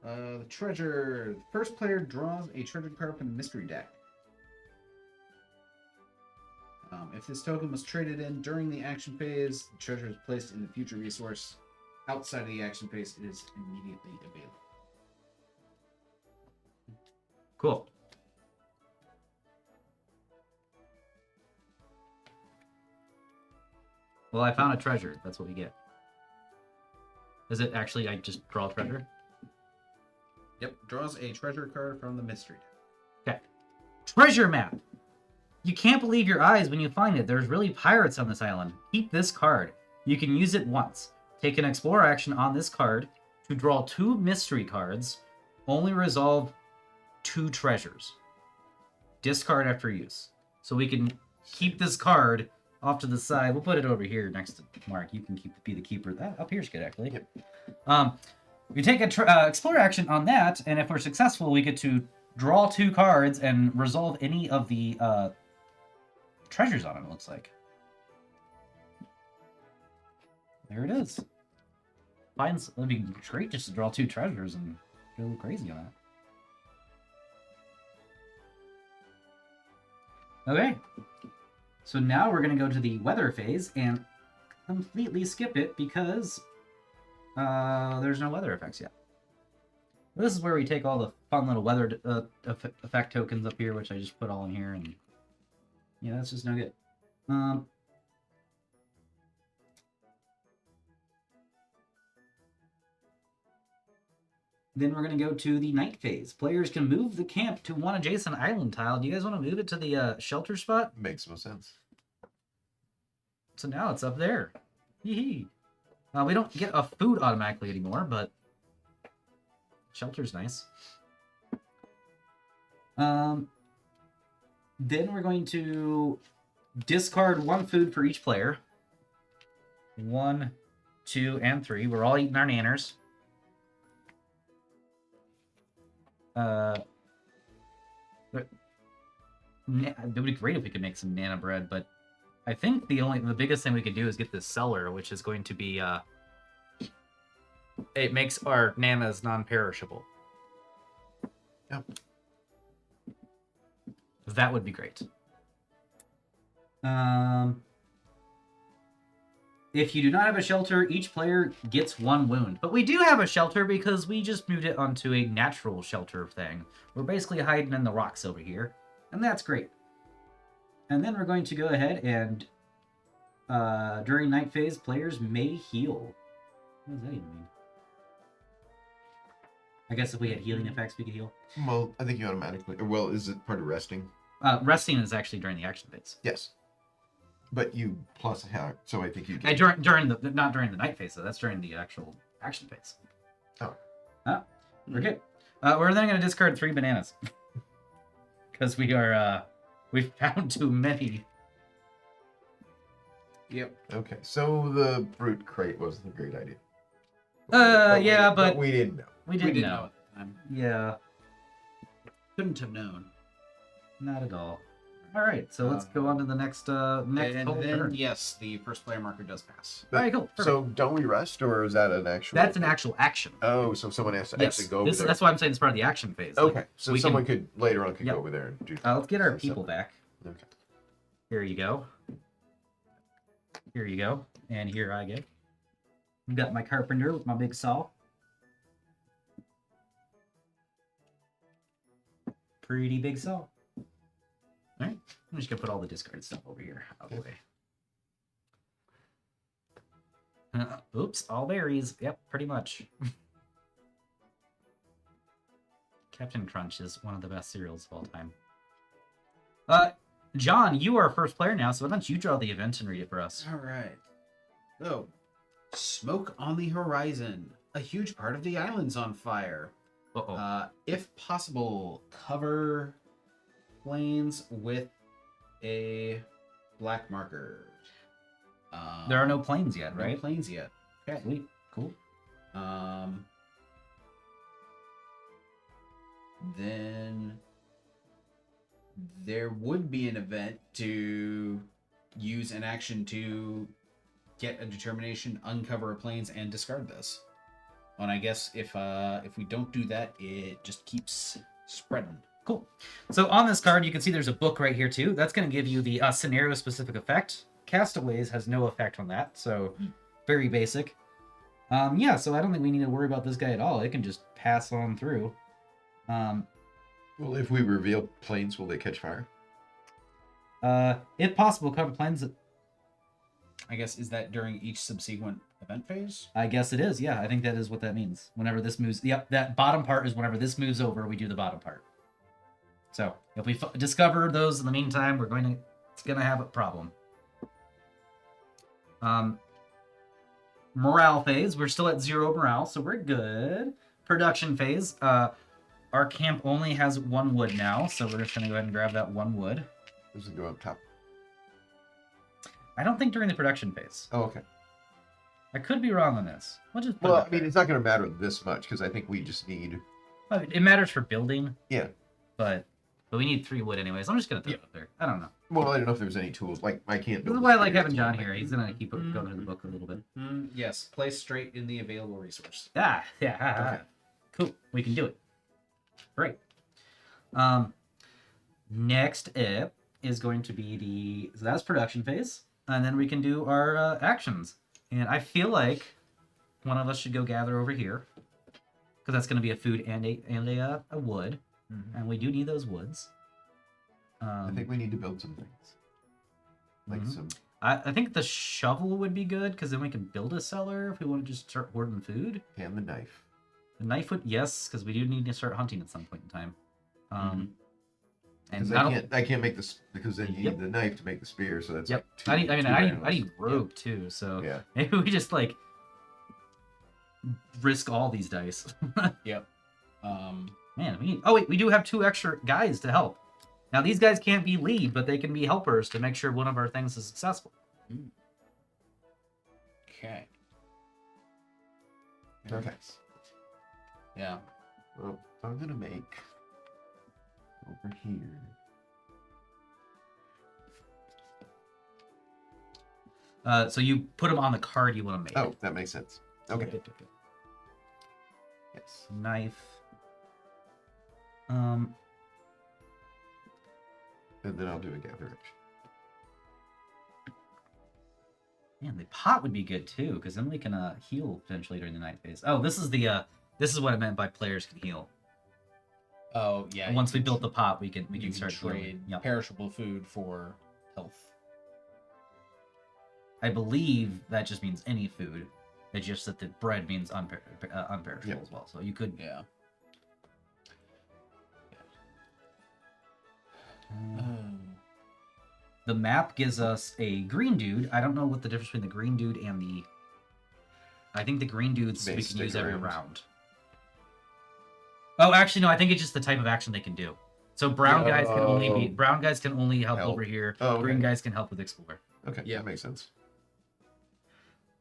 The treasure. The first player draws a treasure card from the mystery deck. If this token was traded in during the action phase, the treasure is placed in the future resource. Outside of the action phase, it is immediately available. Cool. Well, I found a treasure. That's what we get. Is it actually I just draw a treasure? Yep, draws a treasure card from the mystery deck. Okay. Treasure map. You can't believe your eyes when you find it. There's really pirates on this island. Keep this card. You can use it once. Take an explore action on this card to draw 2 mystery cards. Only resolve 2 treasures. Discard after use. So we can keep this card off to the side. We'll put it over here next to Mark. You can be the keeper. That up here's good, actually. Yep. We take a explore action on that, and if we're successful, we get to draw 2 cards and resolve any of the treasures on it, it looks like. There it is. It'd be great just to draw 2 treasures and go a little crazy on that. Okay. So now we're going to go to the weather phase and completely skip it because there's no weather effects yet. This is where we take all the fun little weather effect tokens up here, which I just put all in here, and yeah, that's just no good. Then we're going to go to the night phase. Players can move the camp to one adjacent island tile. Do you guys want to move it to the shelter spot? Makes no sense. So now it's up there. Hee. We don't get a food automatically anymore, but shelter's nice. Then we're going to discard 1 food for each player. 1, 2, and 3. We're all eating our nanners. It would be great if we could make some nana bread, but I think the biggest thing we could do is get this cellar, which is going to be it makes our nanas non-perishable. Yep. That would be great. If you do not have a shelter, each player gets 1 wound. But we do have a shelter because we just moved it onto a natural shelter thing. We're basically hiding in the rocks over here, and that's great. And then we're going to go ahead and during night phase, players may heal. What does that even mean? I guess if we had healing effects, we could heal. Well, I think you automatically. Well, is it part of resting? Resting is actually during the action phase. Yes. But you plus a hack, so I think you get. During the not during the night phase, though. That's during the actual action phase. Oh. We're good. We're then going to discard 3 bananas because we found too many. Yep. Okay, so the brute crate wasn't a great idea. But we didn't know. We didn't know. at the time. Yeah, Couldn't have known. not at all. All right, so let's go on to the next next And whole then, turn. yes, the first player marker does pass. All right, cool. Perfect. So don't we rest, or is that an actual? That's an actual action. Oh, so someone has to Yes, actually go over there. that's why I'm saying it's part of the action phase. Okay, Like, so we someone can, could later on Yep. go over there and do. let's get our something people separate. back. Okay. Here you go. Here you go, and here I go. I've got my carpenter with my big saw. Pretty big saw. All right, I'm just gonna put all the discard stuff over here out of the way. Oops, all berries. Yep, pretty much. Captain Crunch is one of the best cereals of all time. John, you are first player now, so why don't you draw the event and read it for us? All right. So, smoke on the horizon. A huge part of the island's on fire. Uh-oh. If possible, cover planes with a black marker. There are no planes yet, no right? planes yet. Okay. Sweet. Cool. Then there would be an event to use an action to get a determination, uncover planes, and discard this. And I guess if we don't do that, it just keeps spreading. Cool. So on this card, you can see there's a book right here too. That's going to give you the scenario-specific effect. Castaways has no effect on that, so very basic. Yeah, so I don't think we need to worry about this guy at all. It can just pass on through. Well, if we reveal planes, will they catch fire? If possible, cover planes. I guess, is that during each subsequent event phase? I guess it is. Yeah, I think that is what that means. Whenever this moves, yep, that bottom part is whenever this moves over, we do the bottom part. So if we discover those in the meantime, it's gonna have a problem. Morale phase, we're still at 0 morale, so we're good. Production phase, our camp only has 1 wood now, so we're just gonna go ahead and grab that 1 wood. Does it go up top? I don't think during the production phase. Oh, okay. I could be wrong on this. We'll just put it Well, up I mean, there. it's not going to matter this much because I think we just need. Well, it matters for building. Yeah. But we need 3 wood anyways. I'm just gonna throw it up there. I don't know. Well, I don't know if there's any tools. Like, I can't. This build is a why I like spear, having that's John why. here. He's gonna keep going through the book a little bit. Yes, place straight in the available resource. Yeah. Okay. Cool. We can do it. Great. Next up is going to be so that's production phase, and then we can do our actions. And I feel like one of us should go gather over here because that's going to be a food and a wood, and we do need those woods. I think we need to build some things. Like some. I think the shovel would be good because then we can build a cellar if we want to just start hoarding food. And the knife. The knife would, yes, because we do need to start hunting at some point in time. And Because I can't make this because then you Yep. need the knife to make the spear. So that's Yep. like I need rope too. So Yeah. maybe we just like risk all these dice. Yep. Man, we need. Oh wait, we do have 2 extra guys to help. Now these guys can't be lead, but they can be helpers to make sure one of our things is successful. Okay. Okay. Yeah. Well, I'm gonna make over here. So you put them on the card you want to make. Oh, that makes sense. Okay. Good. Yes. Knife. And then I'll do a gather action. Man, the pot would be good too, because then we can heal potentially during the night phase. Oh, this is what I meant by players can heal. Oh yeah. Once we built the pot, we can you can start trade healing. Yep. perishable food for health. I believe that just means any food. It's just that the bread means unperishable Yep. as well. So you could. Yeah. The map gives us a green dude. I don't know what the difference between the green dude and the. I think the green dudes They we can stick use every around. round. Oh, actually, no. I think it's just the type of action they can do. So brown guys can only help Help. over here. Oh, okay. Green guys can help with explore. Okay. Yeah. That makes sense.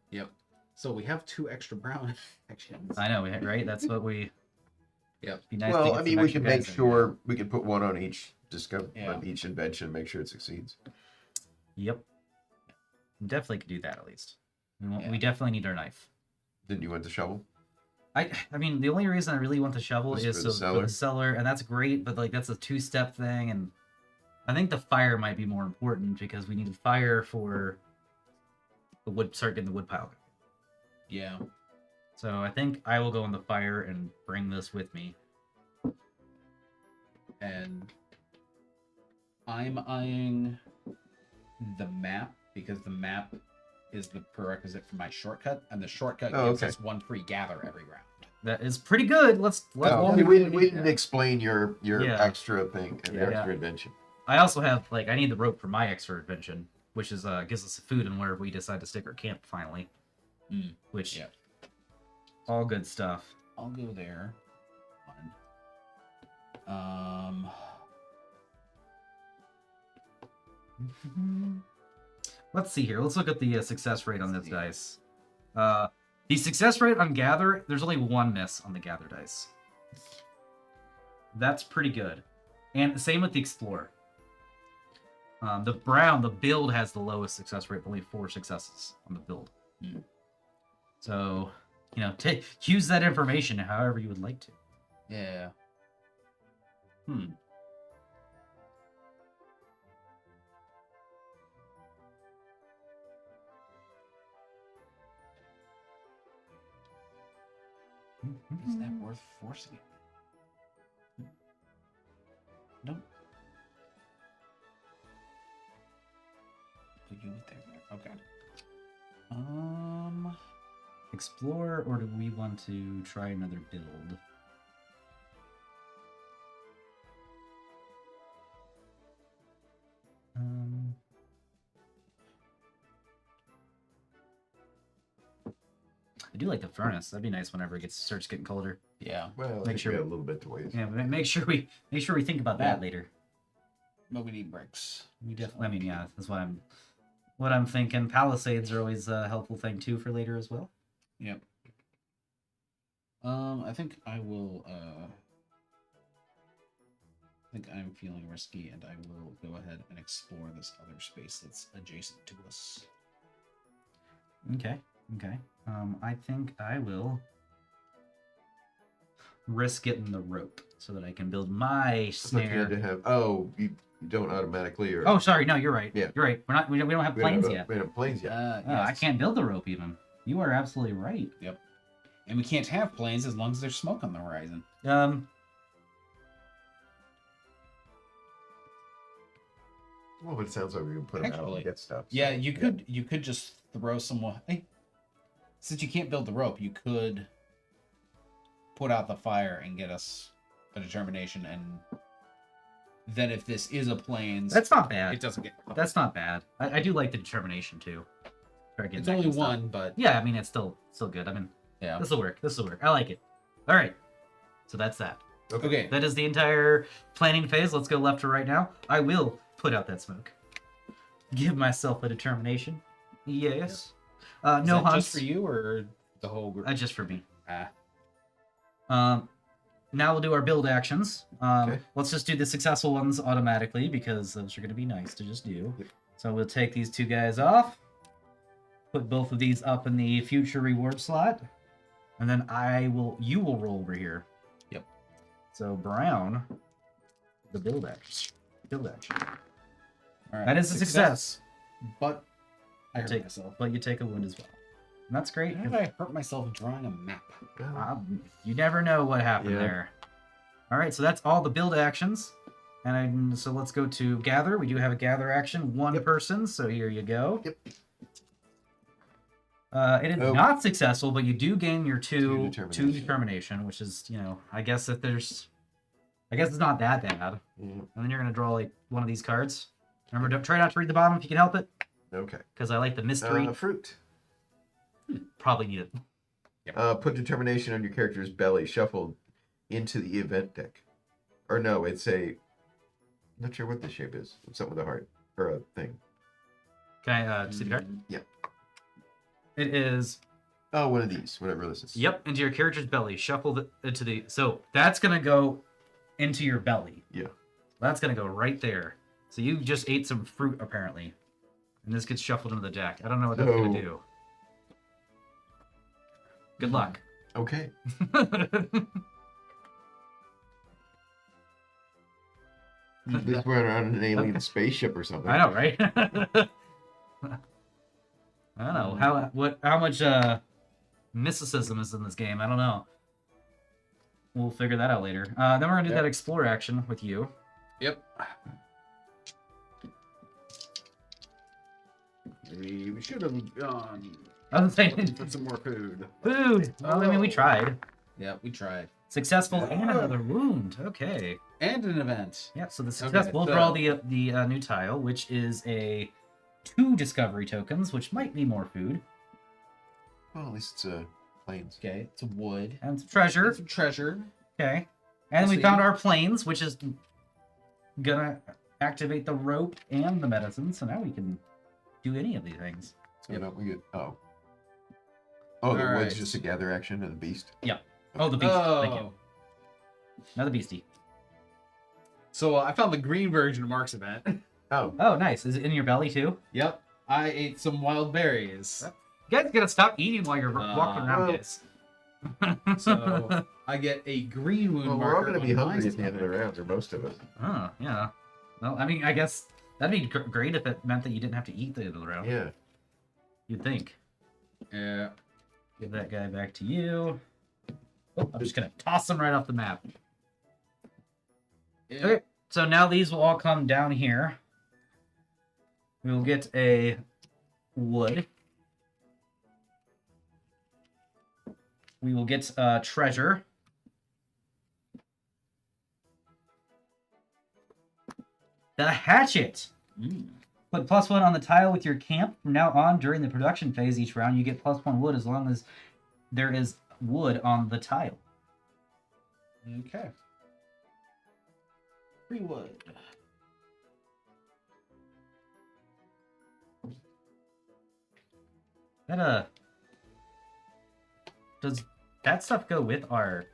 Yep. So we have 2 extra brown actions. I know, right? That's what we. Yep. Be nice to Well, get I mean, some we extra can make guys in sure we can put 1 on each discover Yeah. each invention, make sure it succeeds. Yep. Definitely could do that at least. Yeah. We definitely need our knife. Then you want the shovel? I mean, the only reason I really want the shovel Is is for so the for the cellar? cellar, and that's great, but like that's a two-step thing, and I think the fire might be more important because we need fire for the wood. Start getting the wood pile. Yeah. So I think I will go in the fire and bring this with me. And I'm eyeing the map because the map is the prerequisite for my shortcut, and the shortcut gives okay. us one free gather every round. That is pretty good. Let's Oh, roll. we didn't explain your Yeah. extra thing and Yeah. extra invention. I also have like I need the rope for my extra invention, which is gives us food and where we decide to stick our camp finally. Which Yeah. all good stuff. I'll go there. One. Let's see here. Let's look at the success rate on this dice. The success rate on gather, there's only one miss on the gather dice. That's pretty good. And the same with the explore. The build has the lowest success rate, only 4 successes on the build. So, use that information however you would like to. Yeah. Is that worth forcing it? Nope. Put you with there. Okay. Explore, or do we want to try another build? I do like the furnace. That'd be nice whenever it starts getting colder. Yeah. Well, I Make think sure we we- got a little bit to wait. Yeah, but make sure we think about that Yeah. later. But we need bricks. We definitely. I mean, yeah, that's what I'm thinking. Palisades are always a helpful thing too for later as well. Yep. I think I will. I think I'm feeling risky, and I will go ahead and explore this other space that's adjacent to us. Okay. I think I will risk getting the rope so that I can build my I thought you had to snare. have. Oh, you don't automatically, or Oh, sorry. No, you're right. Yeah. You're right. We don't have we don't planes have, yet. we don't have planes yet. Oh, I can't build the rope even. You are absolutely right. Yep. And we can't have planes as long as there's smoke on the horizon. Well, it sounds like we can put them out Actually, and get stuff. Yeah, you could just throw someone. Hey, since you can't build the rope, you could put out the fire and get us a determination, and then if this is a plains, That's not bad. it doesn't get. That's not bad. I do like the determination too. Try getting It's that only kind of stuff. one, but Yeah, I mean it's still good. I mean yeah. this will work. I like it. All right. So that's that. Okay. That is the entire planning phase. Let's go left to right now. I will put out that smoke. Give myself a determination. Yes. Is No that hunts. just for you or the whole group? Just for me. Ah. Now we'll do our build actions. Okay. Let's just do the successful ones automatically because those are going to be nice to just do. Yep. So we'll take these 2 guys off. Put both of these up in the future reward slot. And then you will roll over here. Yep. So Brown, the build action. All right. That is a success. But I You hurt take- myself. But you take a wound as well. And that's great. How did I hurt myself drawing a map? You never know what happened Yeah. there. All right, so that's all the build actions. And so let's go to gather. We do have a gather action, one person. So here you go. Yep. It is Oh. not successful, but you do gain your two determination. determination, which is, I guess it's not that bad. Yeah. And then you're gonna draw like one of these cards. Remember, try not to read the bottom if you can help it, Okay. because I like the mystery. Fruit. Probably need it. Put determination on your character's belly, shuffled into the event deck. Or no, it's a. Not sure what the shape is. It's something with a heart or a thing. Can I see the card? Yeah. It is. Oh, one of these, whatever this is. Yep, into your character's belly. Shuffle it into the. So that's gonna go into your belly. Yeah. That's gonna go right there. So you just ate some fruit apparently, and this gets shuffled into the deck. I don't know what that's gonna So- do. Good luck. Okay. This went on an alien spaceship or something. I know, right? I don't know how much mysticism is in this game. I don't know. We'll figure that out later. Then we're gonna do Yep. that explore action with you. Yep. Maybe we should have gone I was saying looking for some more food. food. Well, I mean, we tried. Yeah, we tried. Successful and another wound. Okay. And an event. Yeah. So the successful so- draw the new tile, which is a 2 discovery tokens, which might be more food Well, at least it's planes. Okay, it's a wood. and some treasure. Some treasure. Okay. And we See. found our planes, which is gonna activate the rope and the medicine. So now we can do any of these things. So Yep. no, we get. Oh. Oh, the All wood's right. just a gather action and a beast. Oh, the beast. Thank you. Oh. Another beastie. So I found the green version of Mark's event. Oh. Oh, nice. Is it in your belly too? Yep. I ate some wild berries. You guys gotta stop eating while you're walking around, well- guys. So I get a green wound Well, we're marker all going to be on my hungry at the end of the stomach. round, or most of us. Oh, yeah. Well, I mean, I guess that'd be great if it meant that you didn't have to eat the end of the round. Yeah. You'd think. Yeah. Give that guy back to you. Oh, I'm just gonna toss him right off the map. Yeah. Okay, so now these will all come down here. We will get a wood. We will get treasure. The hatchet. Put +1 on the tile with your camp. From now on, during the production phase each round, you get +1 wood as long as there is wood on the tile. Okay. Free wood. That does that stuff go with our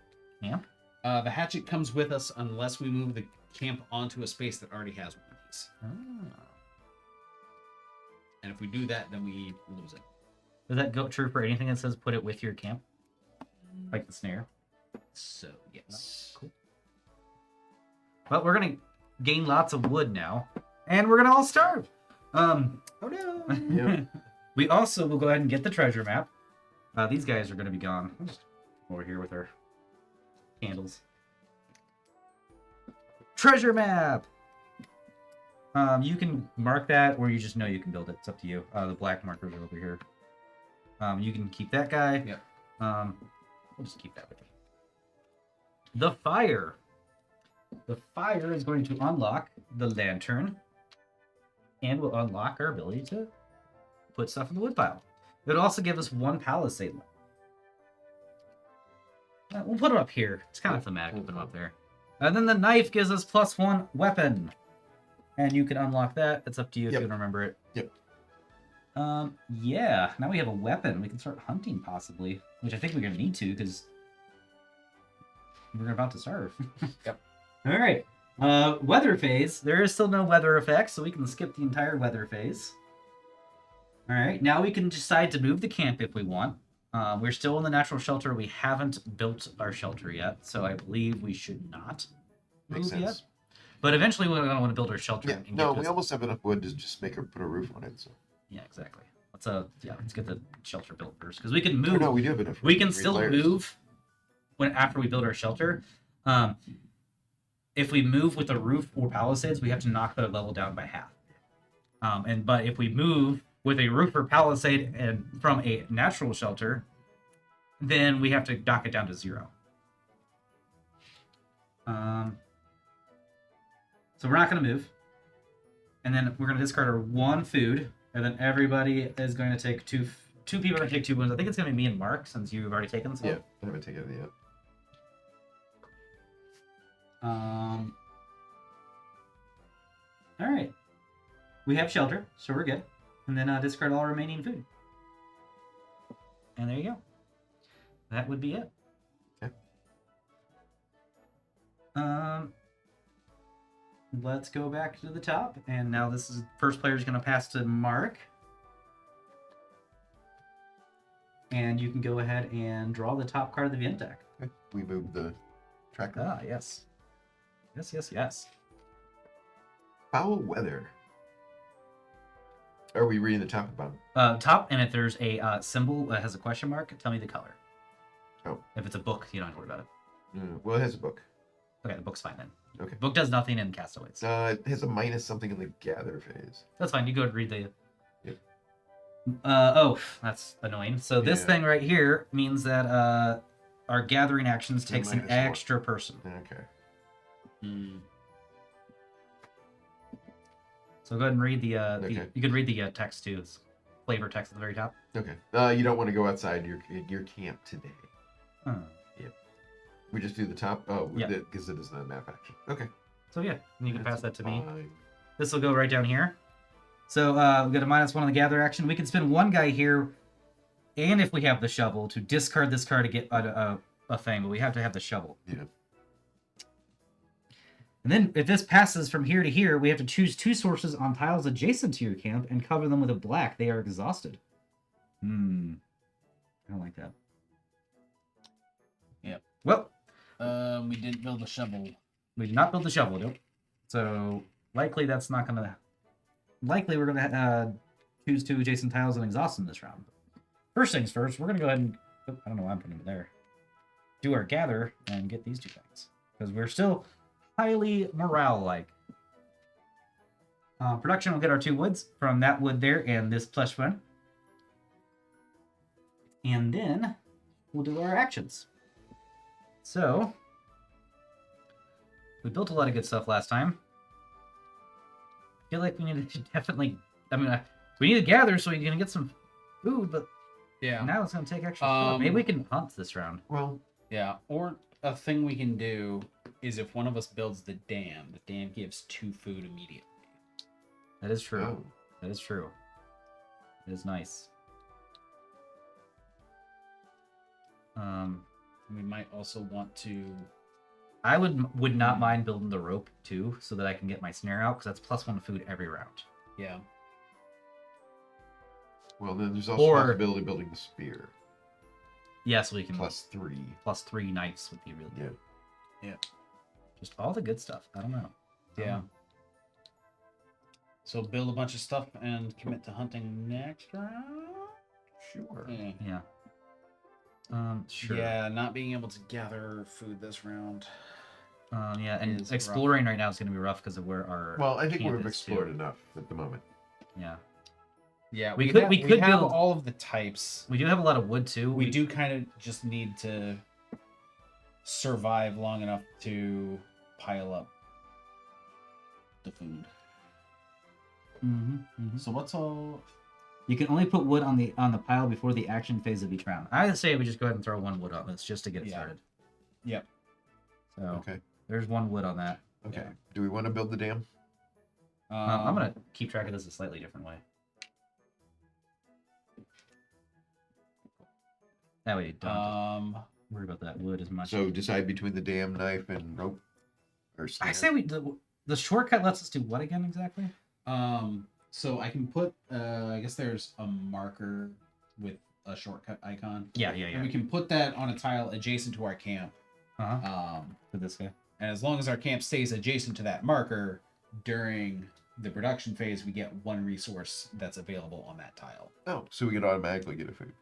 camp? The hatchet comes with us unless we move the camp onto a space that already has one of these. And if we do that, then we lose it. Does that go true for anything that says put it with your camp? Like the snare? So, yes. Cool. Well, we're gonna gain lots of wood now, and we're gonna all starve. Oh no. Yep. We also will go ahead and get the treasure map. These guys are gonna be gone. We'll just come over here with our candles. Treasure map. You can mark that, or you just know you can build it. It's up to you. The black markers are over here. You can keep that guy. Yep. We'll just keep that with you. The fire. The fire is going to unlock the lantern, and will unlock our ability to put stuff in the woodpile. It'll also give us 1 palisade. We'll put it up here. It's kind of thematic. We'll put it up there. And then the knife gives us +1 weapon. And you can unlock that. It's up to you if Yep. you can remember it. Yep. Yeah. Now we have a weapon. We can start hunting possibly, which I think we're gonna need to because we're about to starve. Yep. All right. Weather phase. There is still no weather effect, so we can skip the entire weather phase. All right. Now we can decide to move the camp if we want. We're still in the natural shelter. We haven't built our shelter yet, so I believe we should not Makes move yet. sense. But eventually, we're gonna want to build our shelter. Yeah. and No, get we this- almost have enough wood to just put a roof on it. So. Yeah, exactly. Let's get the shelter built first because we can Oh, move. no, we do have enough. We can Three still layers. move after we build our shelter. If we move with a roof or palisades, we have to knock the level down by half. But if we move with a roof or palisade and from a natural shelter, then we have to knock it down to 0. So we're not going to move. And then we're going to discard our 1 food. And then everybody is going to take 2 people are going to take 2 wounds. I think it's going to be me and Mark since you've already taken some. Yeah, I haven't taken it yet. All right. We have shelter, so we're good. And then discard all remaining food. And there you go. That would be it. Okay. let's go back to the top. And now this is first player is going to pass to Mark. And you can go ahead and draw the top card of the event deck. Okay. We move the tracker. Ah, yes. Yes. Foul weather. Are we reading the top and bottom? Top, and if there's a symbol that has a question mark, tell me the color. Oh. If it's a book, you don't have to worry about it. Well, it has a book. Okay, the book's fine then. Okay. Book does nothing in Castaways. It has a minus something in the gather phase. That's fine. You go and read the. Yep. Oh, that's annoying. So this Yeah. thing right here means that our gathering actions takes an minus one. extra person. Okay. So go ahead and read the. Okay. You can read the text too. It's flavor text at the very top. Okay. You don't want to go outside your camp today. Oh. We just do the top. Oh, Yeah. Because it isn't a map action. Okay. So yeah, and you can pass that That's to me. fine. This will go right down here. So we got a -1 on the gather action. We can spend one guy here, and if we have the shovel, to discard this card to get a thing, but we have to have the shovel. Yeah. And then if this passes from here to here, we have to choose 2 sources on tiles adjacent to your camp and cover them with a black. They are exhausted. I don't like that. Yep. Well, We didn't build a shovel. we did not build the shovel, nope. So likely that's not gonna. Likely we're gonna choose 2 adjacent tiles and exhaust them this round. First things first, we're gonna go ahead and I don't know why I'm putting it there. Do our gather and get these 2 things because we're still highly morale-like. Production will get our 2 woods from that wood there and this plush one, and then we'll do our actions. So we built a lot of good stuff last time. I feel like we need to definitely. I mean, we need to gather so you can get some food, but Yeah. now it's going to take extra food. Maybe Um, we can hunt this round. Well, Yeah. Or a thing we can do is if one of us builds the dam gives 2 food immediately. That is true. oh, That is true. It is nice. We might also want to. I would not mind building the rope too, so that I can get my snare out, because that's +1 food every round. Yeah. well, then there's also Or- possibility of building the spear. Yeah, so we can +3. +3 knives would be really good. Yeah. Just all the good stuff. I don't know. Yeah. So build a bunch of stuff and commit to hunting next round. Sure. Yeah. Sure. Yeah, not being able to gather food this round. Yeah, and Is exploring right now is going to be rough because of where our Well, I think camp we've is, too. explored enough at the moment. Yeah. Yeah, We could we have build- all of the types. We do have a lot of wood too. We do kind of just need to survive long enough to pile up the food. So what's all? You can only put wood on the pile before the action phase of each round. I say we just go ahead and throw 1 wood on this just to get it Yeah. started. Yep. So Okay. there's 1 wood on that. Okay. Yeah. Do we want to build the dam? I'm gonna keep track of this a slightly different way. That way you don't have to worry about that wood as much. So decide between the dam, knife, and rope, or snare. I say the shortcut lets us do what again exactly? So I can put. I guess there's a marker with a shortcut icon. Yeah. And we can put that on a tile adjacent to our camp. Uh-huh. For this guy. And as long as our camp stays adjacent to that marker during the production phase, we get 1 resource that's available on that tile. Oh, so we could automatically get a food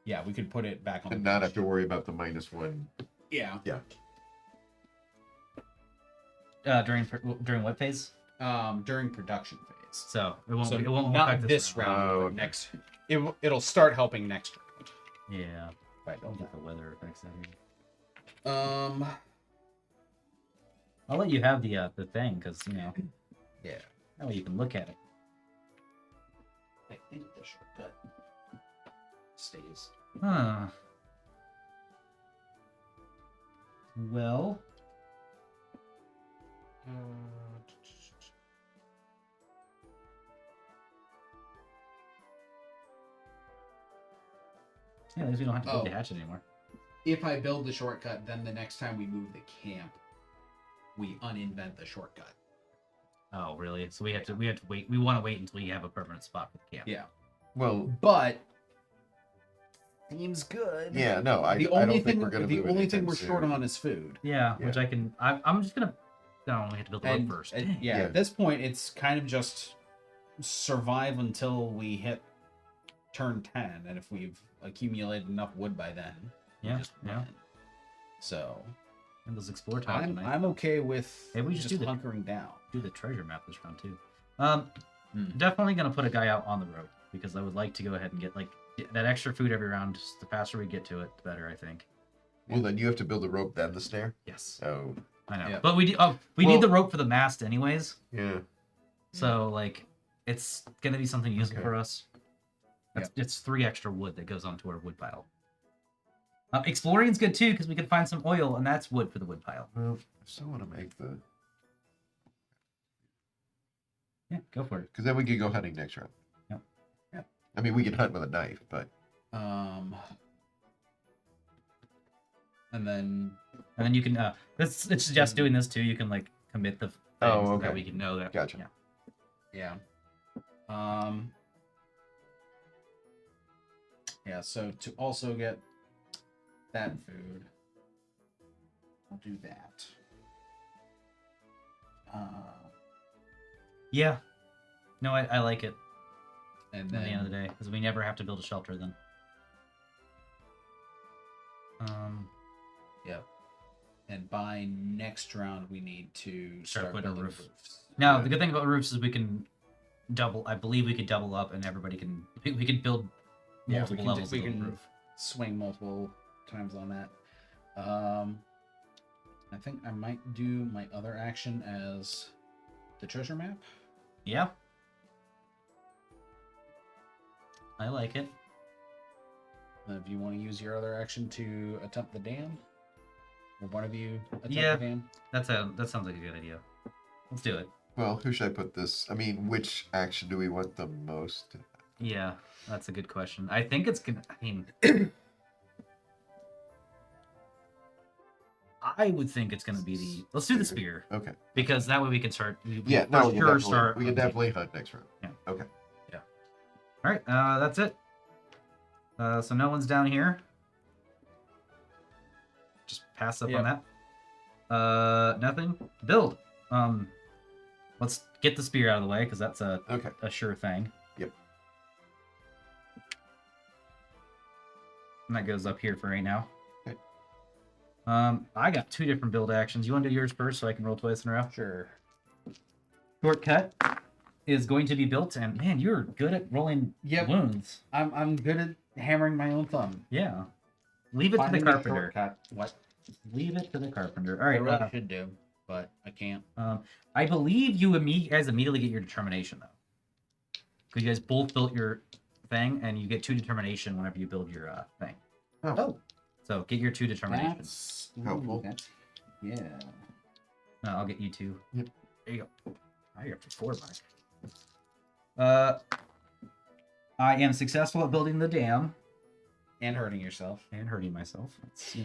Yeah, we could put it back on and the not page. have to worry about the -1. Yeah. Yeah. During what phase? During production phase. So it won't. So It won't not affect this round. round, Oh, but okay. next. It'll start helping next round. Yeah. Right. Don't get the weather effects out here. Um. I'll let you have the thing because Yeah. that way you can look at it. I think the shortcut stays. Huh. Well, yeah, at least we don't have to build the Oh. hatchet anymore. If I build the shortcut, then the next time we move the camp, we uninvent the shortcut. Oh, really? So we have to wait. We want to wait until you have a permanent spot for the camp. Yeah. Well, But seems good. yeah, no, I The don't only think thing we're gonna the move only anytime thing we're short soon. on is food. Yeah, Yeah. which I can. I'm just gonna. No, we have to build the rope first. Dang. Yeah, Yeah. at this point, it's kind of just survive until we hit turn 10, and if we've accumulated enough wood by then, we Yeah, just yeah. run. So And those explore tiles I'm tonight. I'm okay with Maybe we just just do the- hunkering down. Do the treasure map this round too. Hmm. Definitely gonna put a guy out on the rope because I would like to go ahead and get like that extra food every round. Just the faster we get to it, the better, I think. Well, then you have to build the rope, then the snare. Yes, Oh, I know. Yeah. But we Well- need the rope for the mast anyways. yeah. So like, it's gonna be something useful Okay. for us. It's 3 extra wood that goes onto our wood pile. Exploring's good too because we can find some oil and that's wood for the wood pile. Well, I still want to make the, Yeah, go for it. because then we could go hunting next round. Yep. Yep. I mean, we can hunt with a knife, but And then And then you can. It suggests doing this too. You can like commit the things Oh, so okay. that we can know that. Gotcha. Yeah. Yeah, so to also get that food, I'll do that. Yeah. No, I like it. And At then the end of the day, because we never have to build a shelter then. Yep. And by next round, we need to start putting a building roof. roofs. Now Yeah. the good thing about roofs is we can double. I believe we could double up, and everybody can. We can build Yeah, multiple levels we of the can roof. swing multiple times on that. I think I might do my other action as the treasure map. Yeah. I like it. If you want to use your other action to attempt the dam, or one of you attempt Yeah. the dam. That sounds like a good idea. Let's do it. well, who should I put this? I mean, which action do we want the most? Yeah, that's a good question. I think it's gonna. I mean, I would think it's gonna be the. Let's do the spear Okay. because that way we can start. We Yeah, for no, we'll sure definitely, start. we can definitely hunt next round. Yeah. Okay. All right, that's it. So no one's down here. Just pass up Yep. on that. Nothing. Build. Let's get the spear out of the way because that's a Okay. sure thing. Yep. And that goes up here for right now. Okay. I got 2 different build actions. You want to do yours first so I can roll twice in a row? Sure. Shortcut is going to be built, and man, you're good at rolling Yep. wounds. I'm good at hammering my own thumb. Yeah. Leave it to Finding the a carpenter. shortcut. What Leave it to the carpenter. All I right. really should do, but I can't. I believe you guys immediately get your determination though, because you guys both built your thing, and you get 2 determination whenever you build your thing. Oh. So get your 2 determination. That's Helpful. Yeah. I'll get you 2. Yep. There you go. Now you're up to 4, Mark. I am successful at building the dam And hurting yourself. and hurting myself. It's,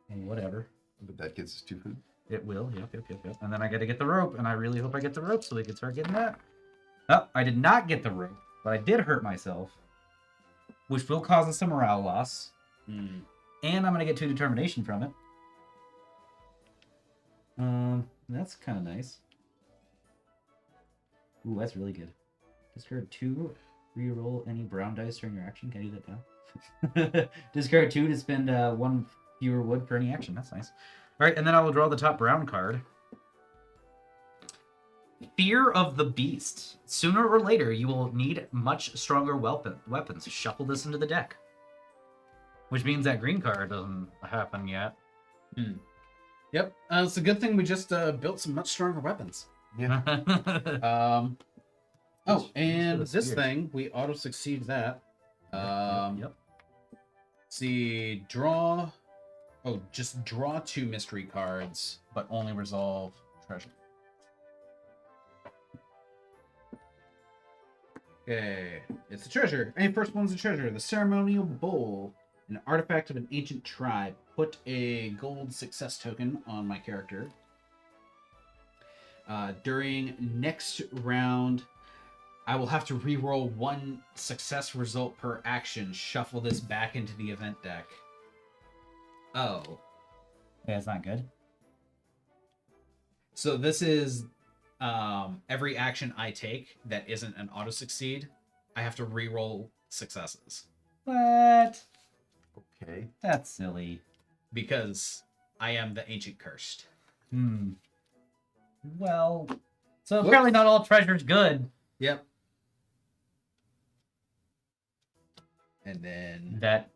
whatever. But that gets us 2 food. It will. Yep. And then I got to get the rope, and I really hope I get the rope so we can start getting that. Oh, I did not get the rope, but I did hurt myself, which will cause us some morale loss. Hmm. And I'm going to get 2 determination from it. That's kind of nice. Ooh, that's really good. Discard 2, reroll any brown dice during your action. Can I do that now? Discard 2 to spend 1 fewer wood for any action. That's nice. All right, and then I will draw the top brown card. Fear of the Beast. Sooner or later, you will need much stronger weapons. Shuffle this into the deck. Which means that green card doesn't happen yet. Yep. It's a good thing we just built some much stronger weapons. Yeah. Oh, and the this spears. thing, we auto succeed that. Yep. See, draw. Oh, just draw 2 mystery cards, but only resolve treasure. Okay, it's a treasure. Hey, first one's a treasure. The ceremonial bowl, an artifact of an ancient tribe. Put a gold success token on my character. During next round, I will have to re-roll 1 success result per action. Shuffle this back into the event deck. Oh. Yeah, that's not good. So this is every action I take that isn't an auto succeed, I have to re-roll successes What? Okay. That's silly. because I am the ancient cursed. Well, so Whoops. apparently not all treasure's good. Yep. And then That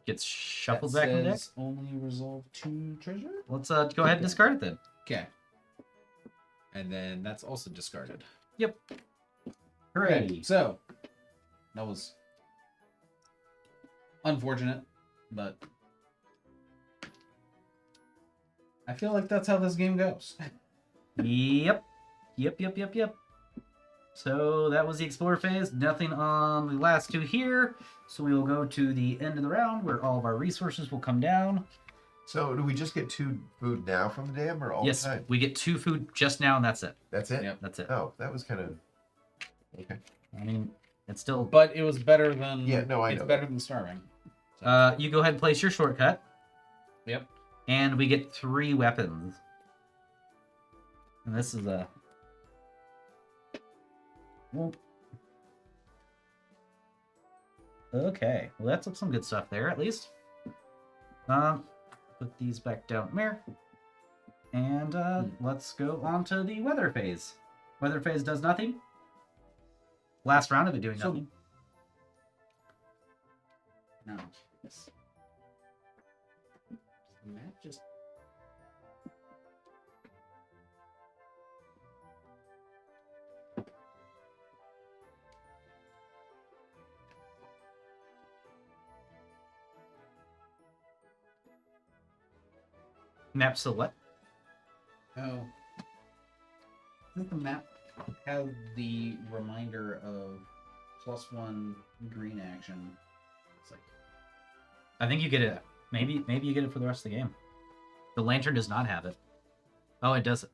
gets shuffled that back in the deck. says only resolve 2 treasure. Let's go ahead and discard it then. Okay. And then that's also discarded. Yep. Okay, Hooray. so that was unfortunate, but I feel like that's how this game goes. Yep. Yep. So that was the Explorer phase. Nothing on the last 2 here. So we will go to the end of the round where all of our resources will come down. So do we just get 2 food now from the dam or all Yes, the time? we get 2 food just now and that's it. That's it? Yep. That's it. Oh, that was kind of... Okay. I mean, it's still... But it was better than Yeah, no, I it's know better that. than starving. So, you go ahead and place your shortcut. yep. And we get 3 weapons. And this is a... Well... Okay. Well, that's some good stuff there, at least. Put these back down there. And let's go on to the weather phase. Weather phase does nothing. Last round of it doing nothing. No. Yes. The map just... Map so what? Oh. Doesn't the map have the reminder of +1 green action? It's like... I think you get it. Maybe you get it for the rest of the game. The lantern does not have it. Oh, it does.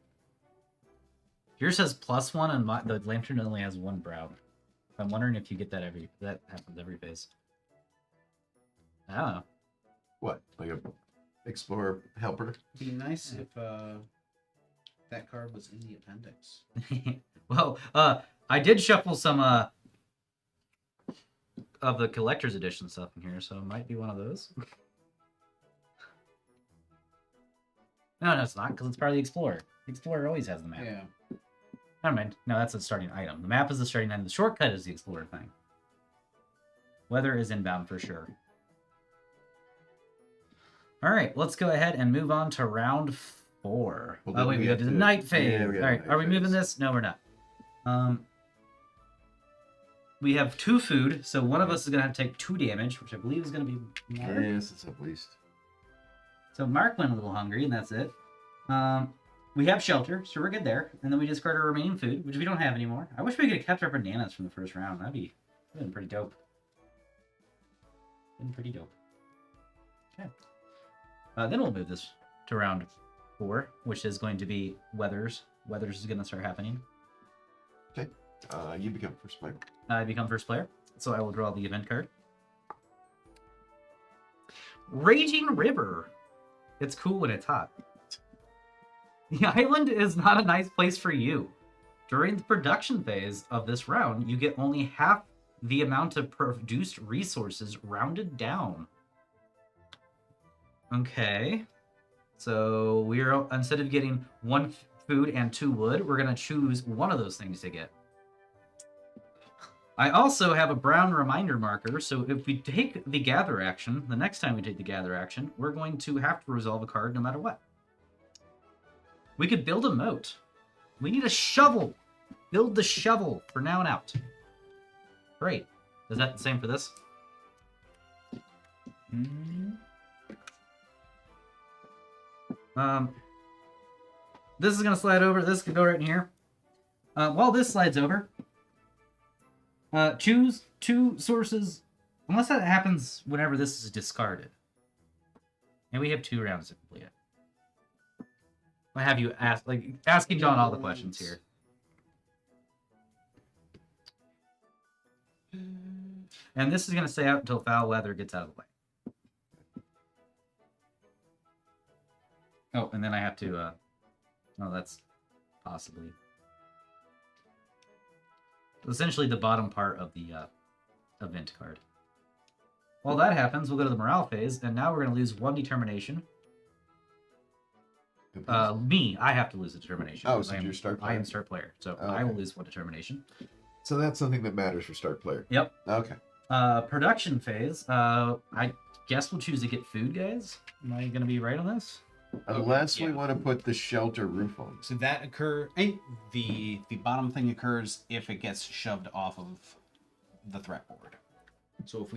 Yours says +1, and the lantern only has 1 brow. I'm wondering if you get that that happens every phase. I don't know. What? Like a explorer helper? Be nice if that card was in the appendix. Well, I did shuffle some of the collector's edition stuff in here, so it might be one of those. No, it's not, because it's part of the Explorer. The Explorer always has the map. Yeah. Never mind. No, that's a starting item. The map is the starting item. The shortcut is the Explorer thing. Weather is inbound for sure. All right, let's go ahead and move on to round 4. Well, Oh, wait, we have to do the night phase. Yeah, we All have right, the are we night moving phase. this? No, we're not. We have 2 food, so one of us is going to have to take 2 damage, which I believe is going to be Mark. Yes, it's at least. So Mark went a little hungry, and that's it. We have shelter, so we're good there. And then we discard our remaining food, which we don't have anymore. I wish we could have kept our bananas from the first round. That'd been pretty dope. Been pretty dope. Okay. Then we'll move this to round 4, which is going to be weathers. Weathers is going to start happening. Okay. You become first player. I become first player, so I will draw the event card. Raging River. It's cool when it's hot. The island is not a nice place for you. During the production phase of this round, you get only half the amount of produced resources rounded down. Okay. So we're, instead of getting 1 food and 2 wood, we're going to choose one of those things to get. I also have a brown reminder marker, so if we take the gather action, the next time we take the gather action, we're going to have to resolve a card no matter what. We could build a moat. We need a shovel. Build the shovel for now and out. Great. Is that the same for this? This is going to slide over. This can go right in here. While this slides over, choose 2 sources, unless that happens whenever this is discarded. And we have 2 rounds to complete it. I have you ask, asking John all the questions here. And this is going to stay out until foul weather gets out of the way. Oh, and then I have to, oh, that's possibly. Essentially the bottom part of the event card. While that happens, we'll go to the morale phase, and now we're going to lose 1 determination. I have to lose a determination. Oh, so you're start player? I am start player, so Oh, I will okay. lose 1 determination. So that's something that matters for start player. Yep. Okay. Production phase. I guess we'll choose to get food, guys. Am I going to be right on this? Unless we yeah. want to put the shelter roof on. So that the bottom thing occurs if it gets shoved off of the threat board. So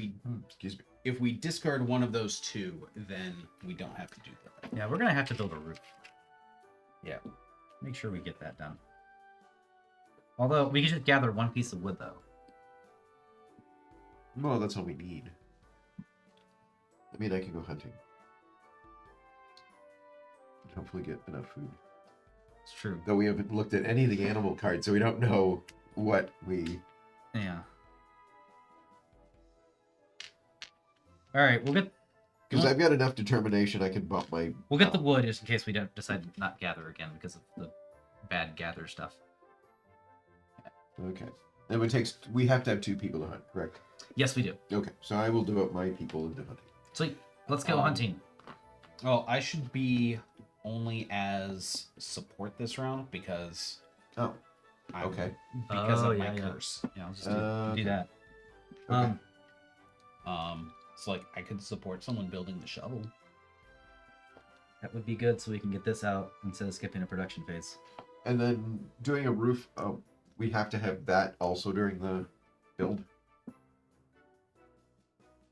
Excuse me. if we discard one of those 2, then we don't have to do that. Yeah, we're going to have to build a roof. Yeah. Make sure we get that done. Although, we could just gather 1 piece of wood, though. Well, that's all we need. I mean, I can go hunting. And hopefully get enough food. It's true. Though we haven't looked at any of the animal cards, so we don't know what we... Yeah. Alright, we'll get... Because I've got enough determination, I can bump my... We'll get the wood just in case we don't decide to not gather again because of the bad gather stuff. Okay. And it takes... We have to have 2 people to hunt, correct? Yes, we do. Okay, so I will devote my people into hunting. Sweet. Let's go hunting. Well, I should be only as support this round because Oh, okay. because Oh, of my yeah, yeah. curse. Yeah, I'll just do Okay. that. Okay. So like I could support someone building the shovel. That would be good so we can get this out instead of skipping a production phase. And then doing a roof, we have to have that also during the build.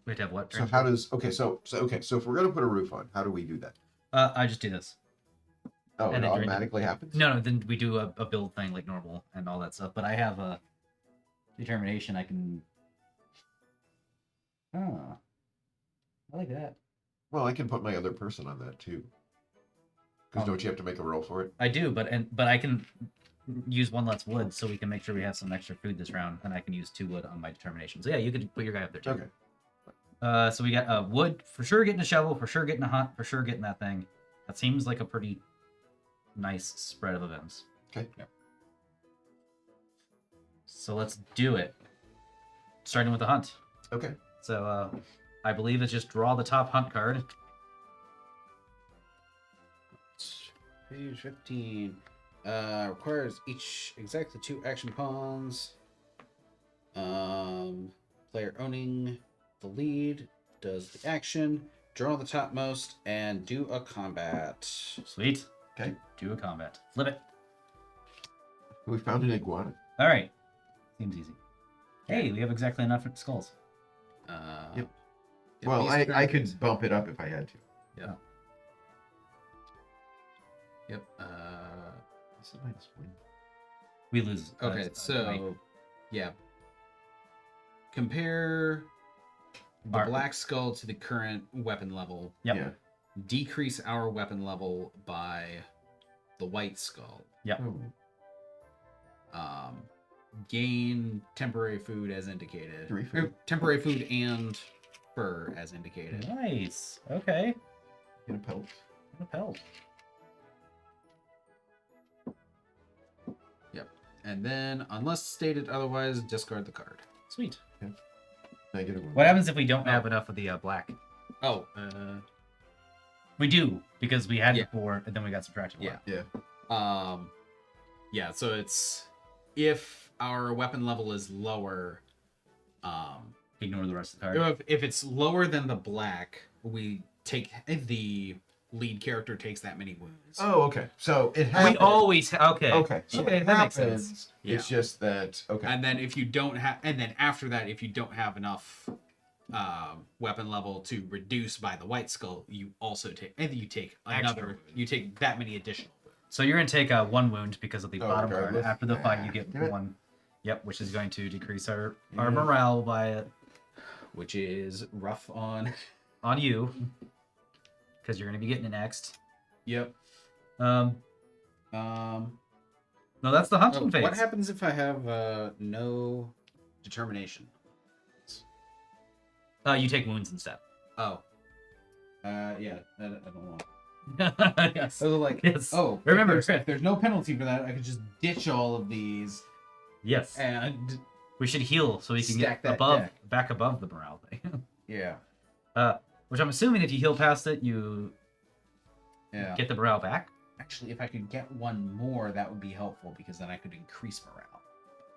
We have to have what? So how does... Okay, so if we're going to put a roof on, how do we do that? I just do this. Oh, And it then during the- automatically happens? No, then we do a build thing like normal and all that stuff. But I have a determination I can... Oh. I like that. Well, I can put my other person on that too. Because Oh. don't you have to make a roll for it? I do, but I can use 1 less wood so we can make sure we have some extra food this round, and I can use 2 wood on my determination. So yeah, you could put your guy up there too. Okay. So we got wood, for sure getting a shovel, for sure getting a hunt, for sure getting that thing. That seems like a pretty nice spread of events. Okay. Yep. So let's do it. Starting with the hunt. Okay. So I believe it's just draw the top hunt card. Page 15 requires each exactly 2 action pawns. Player owning the lead does the action, draw the topmost, and do a combat. Sweet. Okay. Do a combat. Flip it. We found an iguana. All right. Seems easy. Hey, we have exactly enough skulls. Yep. yeah, Well, these I cards- could bump it up if I had to. Yeah. Yep. It's a minus 1. We lose. Okay, so right. yeah. Compare the Our- black skull to the current weapon level. Yep. Yeah. Decrease our weapon level by the white skull. Yep. Oh. Gain temporary food as indicated. 3 Or food. temporary food and fur as indicated. Nice. Okay. Get a pelt. What a pelt. Yep. And then, unless stated otherwise, discard the card. Sweet. Negative 1. What happens if we don't have enough of the black? Oh, We do, because we had Yeah. before, and then we got subtracted. Yeah. Yeah. yeah. So it's if our weapon level is lower, Ignore the rest of the card. if it's lower than the black, we take the lead character takes that many wounds. Oh, okay. So it We happens. always okay. Okay. So Okay, it that makes happens. sense. It's just that. Okay. And then if you don't have, and then after that, if you don't have enough weapon level to reduce by the white skull, you also take, and you take Extra another, wounds. you take that many additional. So you're gonna take 1 wound because of the Oh, bottom card. regardless? After the fight, you get Damn it. 1. Yep, which is going to decrease our Yeah. morale by Which is rough on. on you, because you're gonna be getting it next. Yep. No, that's the hunting Oh, phase. what happens if I have no determination? You take wounds instead. Oh. Yeah, I don't want. Yes. I was like, Yes. oh, Remember, if there's no penalty for that, I could just ditch all of these yes. and We should heal so we can Stack get that back above the morale thing. yeah, Which I'm assuming if you heal past it, you yeah. get the morale back. Actually, if I could get one more, that would be helpful because then I could increase morale.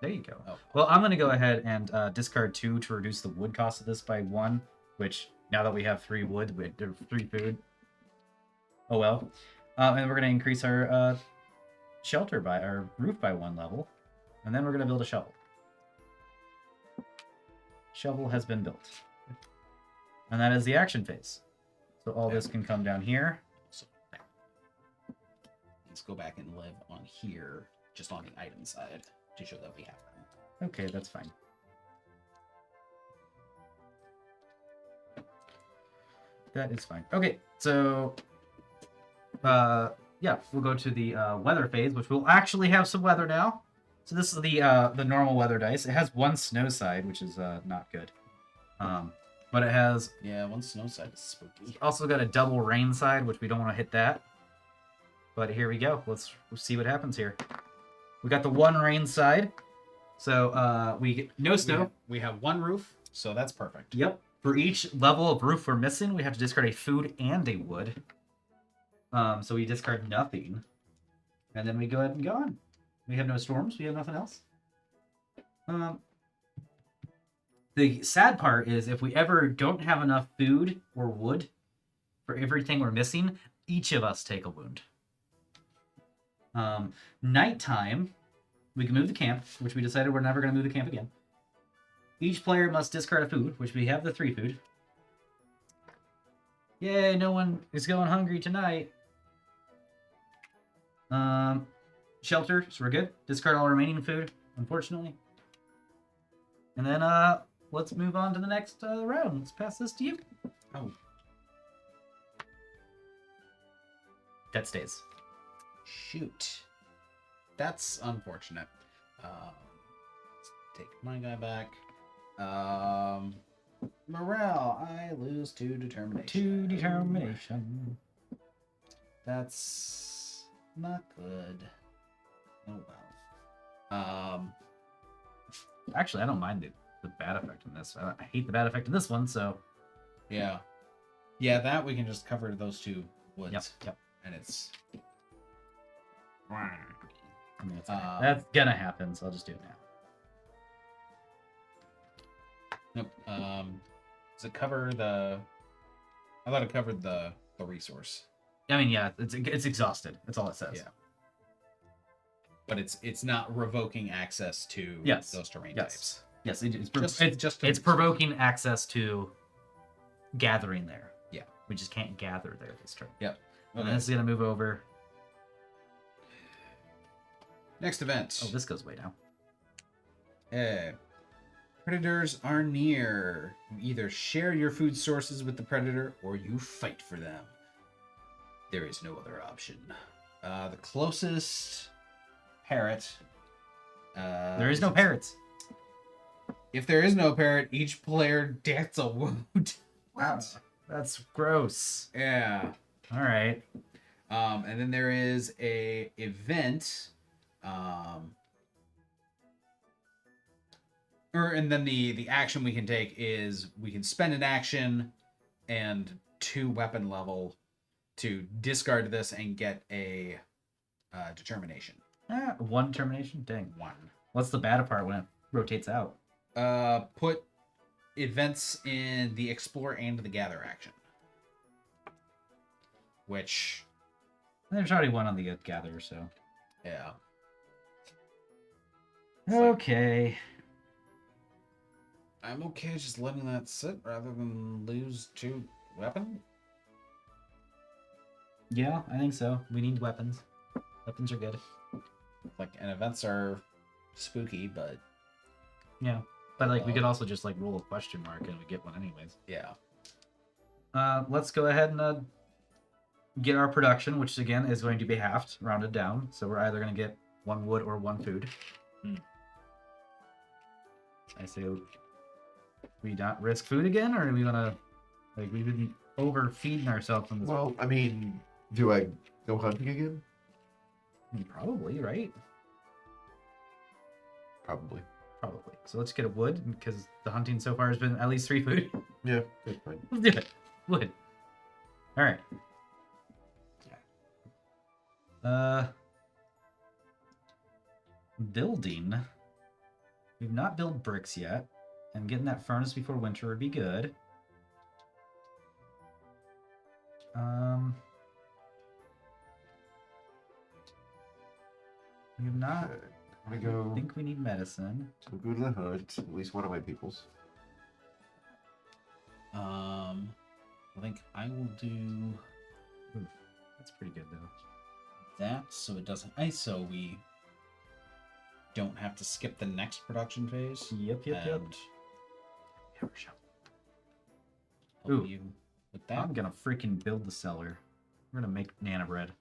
There you go. Oh, Well, I'm going to go ahead and discard 2 to reduce the wood cost of this by 1, which now that we have 3 wood, we have 3 food. Oh well. And we're going to increase our shelter by our roof by 1 level. And then we're going to build a shovel. Shovel has been built. And that is the action phase. So all this can come down here. so let's go back and live on here, just on the item side, to show that we have them. Okay, that's fine. That is fine. Okay, so yeah, we'll go to the weather phase, which will actually have some weather now. So this is the normal weather dice. It has 1 snow side, which is not good. But it has Yeah, one snow side is spooky. also got a double rain side, which we don't want to hit that. But here we go. Let's see what happens here. We got the 1 rain side. So we get no snow. We have one roof, so that's perfect. Yep. For each level of roof we're missing, we have to discard a food and a wood. So we discard nothing. And then we go ahead and go on. We have no storms. We have nothing else. The sad part is if we ever don't have enough food or wood for everything we're missing, each of us take a wound. Nighttime, we can move the camp, which we decided we're never going to move the camp again. Each player must discard a food, which we have the 3 food. Yay, no one is going hungry tonight. Shelter, so we're good. Discard all remaining food, unfortunately. And then let's move on to the next round. Let's pass this to you. Oh, That stays. shoot. That's unfortunate. Let's take my guy back. Morale. I lose 2 determination. 2 determination. That's not good. Oh well. Actually, I don't mind the bad effect in this. I hate the bad effect in this one, so. Yeah. Yeah, that we can just cover those 2 woods. Yep. And it's. I mean, that's gonna happen, so I'll just do it now. Nope. Does it cover the? I thought it covered the resource. I mean, yeah, it's exhausted. That's all it says. Yeah. But it's not revoking access to Yes. those terrain Yes. types. Yes, It's provoking access to gathering there. Yeah. We just can't gather there this turn. Yep. And this is gonna move over. Next event. Oh, this goes way down. Predators are near. You either share your food sources with the predator or you fight for them. There is no other option. The closest parrot. There is no parrots. If there is no parrot, each player gets a wound. What? That's gross. Yeah. All right. And then there is a event. And then the action we can take is we can spend an action and 2 weapon level to discard this and get a determination. 1 determination? Dang. 1. What's the bad part when it rotates out? Put events in the explore and the gather action. Which, There's already 1 on the gather, so. yeah. Okay. I'm okay just letting that sit rather than lose 2 weapon. Yeah, I think so. We need weapons. Weapons are good. And events are spooky, but Yeah. But we could also just roll a question mark and we get one anyways. yeah. Let's go ahead and get our production, which again is going to be halved, rounded down. So we're either going to get 1 wood or 1 food. I say we not risk food again, or do we want to, like, we've been overfeeding ourselves on this. Well, I mean, do I go hunting again? Probably, right? Probably. Probably. So let's get a wood, because the hunting so far has been at least 3 food. Yeah, that's fine. Let's do it. Wood. All right. Building. We've not built bricks yet, and getting that furnace before winter would be good. We've not. Okay. I'm gonna I think we need medicine. go to the hunt. At least one of my peoples. I think I will do Oof, that's pretty good though. that so it doesn't so we don't have to skip the next production phase. Yep. And help Ooh. you with that. I'm gonna freaking build the cellar. We're gonna make nana bread.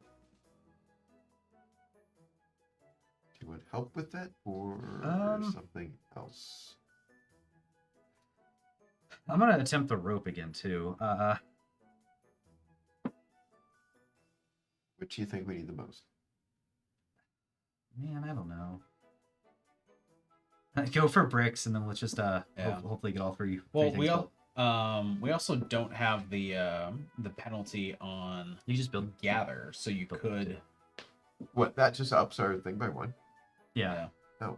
Do you want help with that or something else? I'm gonna attempt the rope again too. Which do you think we need the most? Man, I don't know. Go for bricks, and then let's just hopefully get all three. Well, three we things built. we also don't have the penalty on You just build. gather, so you Build could What? That just ups our thing by 1? Yeah. Oh.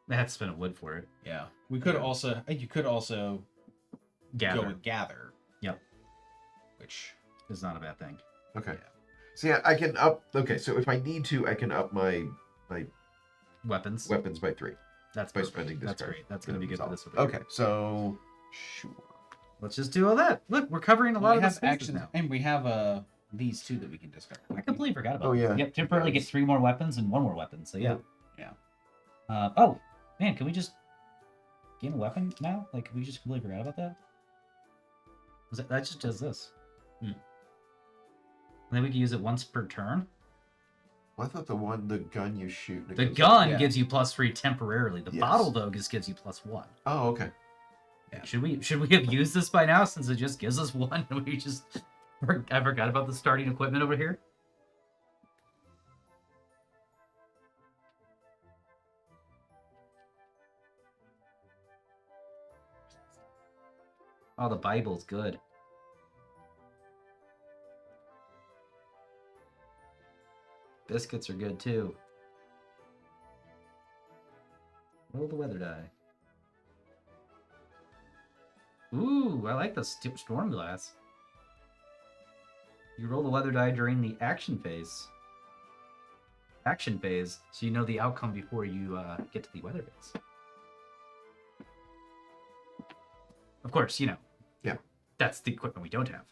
They had to spend a wood for it. yeah. We could Yeah. also you could also Gather go with gather. Yep. Which is not a bad thing. Okay. Yeah. So yeah, I can up. Okay, so if I need to, I can up my Weapons. weapons by 3 That's by perfect. spending this That's card. great. That's gonna be good for this. Over Okay, here. so sure. Let's just do all that. Look, we're covering a lot we of the have spaces actions now. and we have these two that we can discard. I completely forgot about. Oh, that. yeah. Yep. Temporarily get 3 more weapons and 1 more weapon. So yeah. Yeah. Oh man, can we just gain a weapon now? Like, we just completely forgot about that. That just does this. And then we can use it once per turn. Well, I thought the gun you shoot. The goes- gun yeah. gives you +3 temporarily. The Yes. bottle though just gives you +1. Oh, okay. Yeah. Should we have used this by now since it just gives us 1? And we just I forgot about the starting equipment over here. Oh, the Bible's good. Biscuits are good too. Roll the weather die. Ooh, I like the storm glass. You roll the weather die during the action phase. So you know the outcome before you get to the weather phase. Of course, you know. Yeah. That's the equipment we don't have.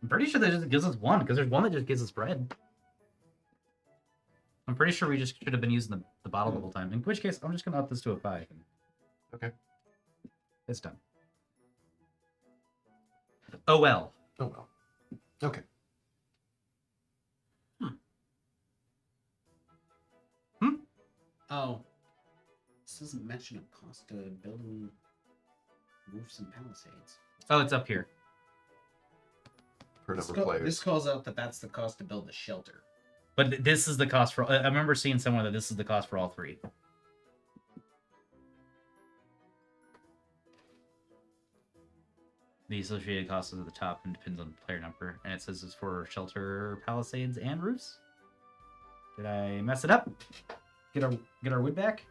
I'm pretty sure that just gives us 1, because there's one that just gives us bread. I'm pretty sure we just should have been using the bottle the whole time. In which case, I'm just going to up this to a 5. Okay. It's done. Oh well. Oh well. Okay. Oh. This doesn't mention a cost of building roofs and palisades. Oh, it's up here. Per number of players. This calls out that that's the cost to build the shelter. But this is the cost for... I remember seeing somewhere that this is the cost for all 3. The associated cost is at the top and depends on player number. And it says it's for shelter, palisades, and roofs. Did I mess it up? Get our wood back?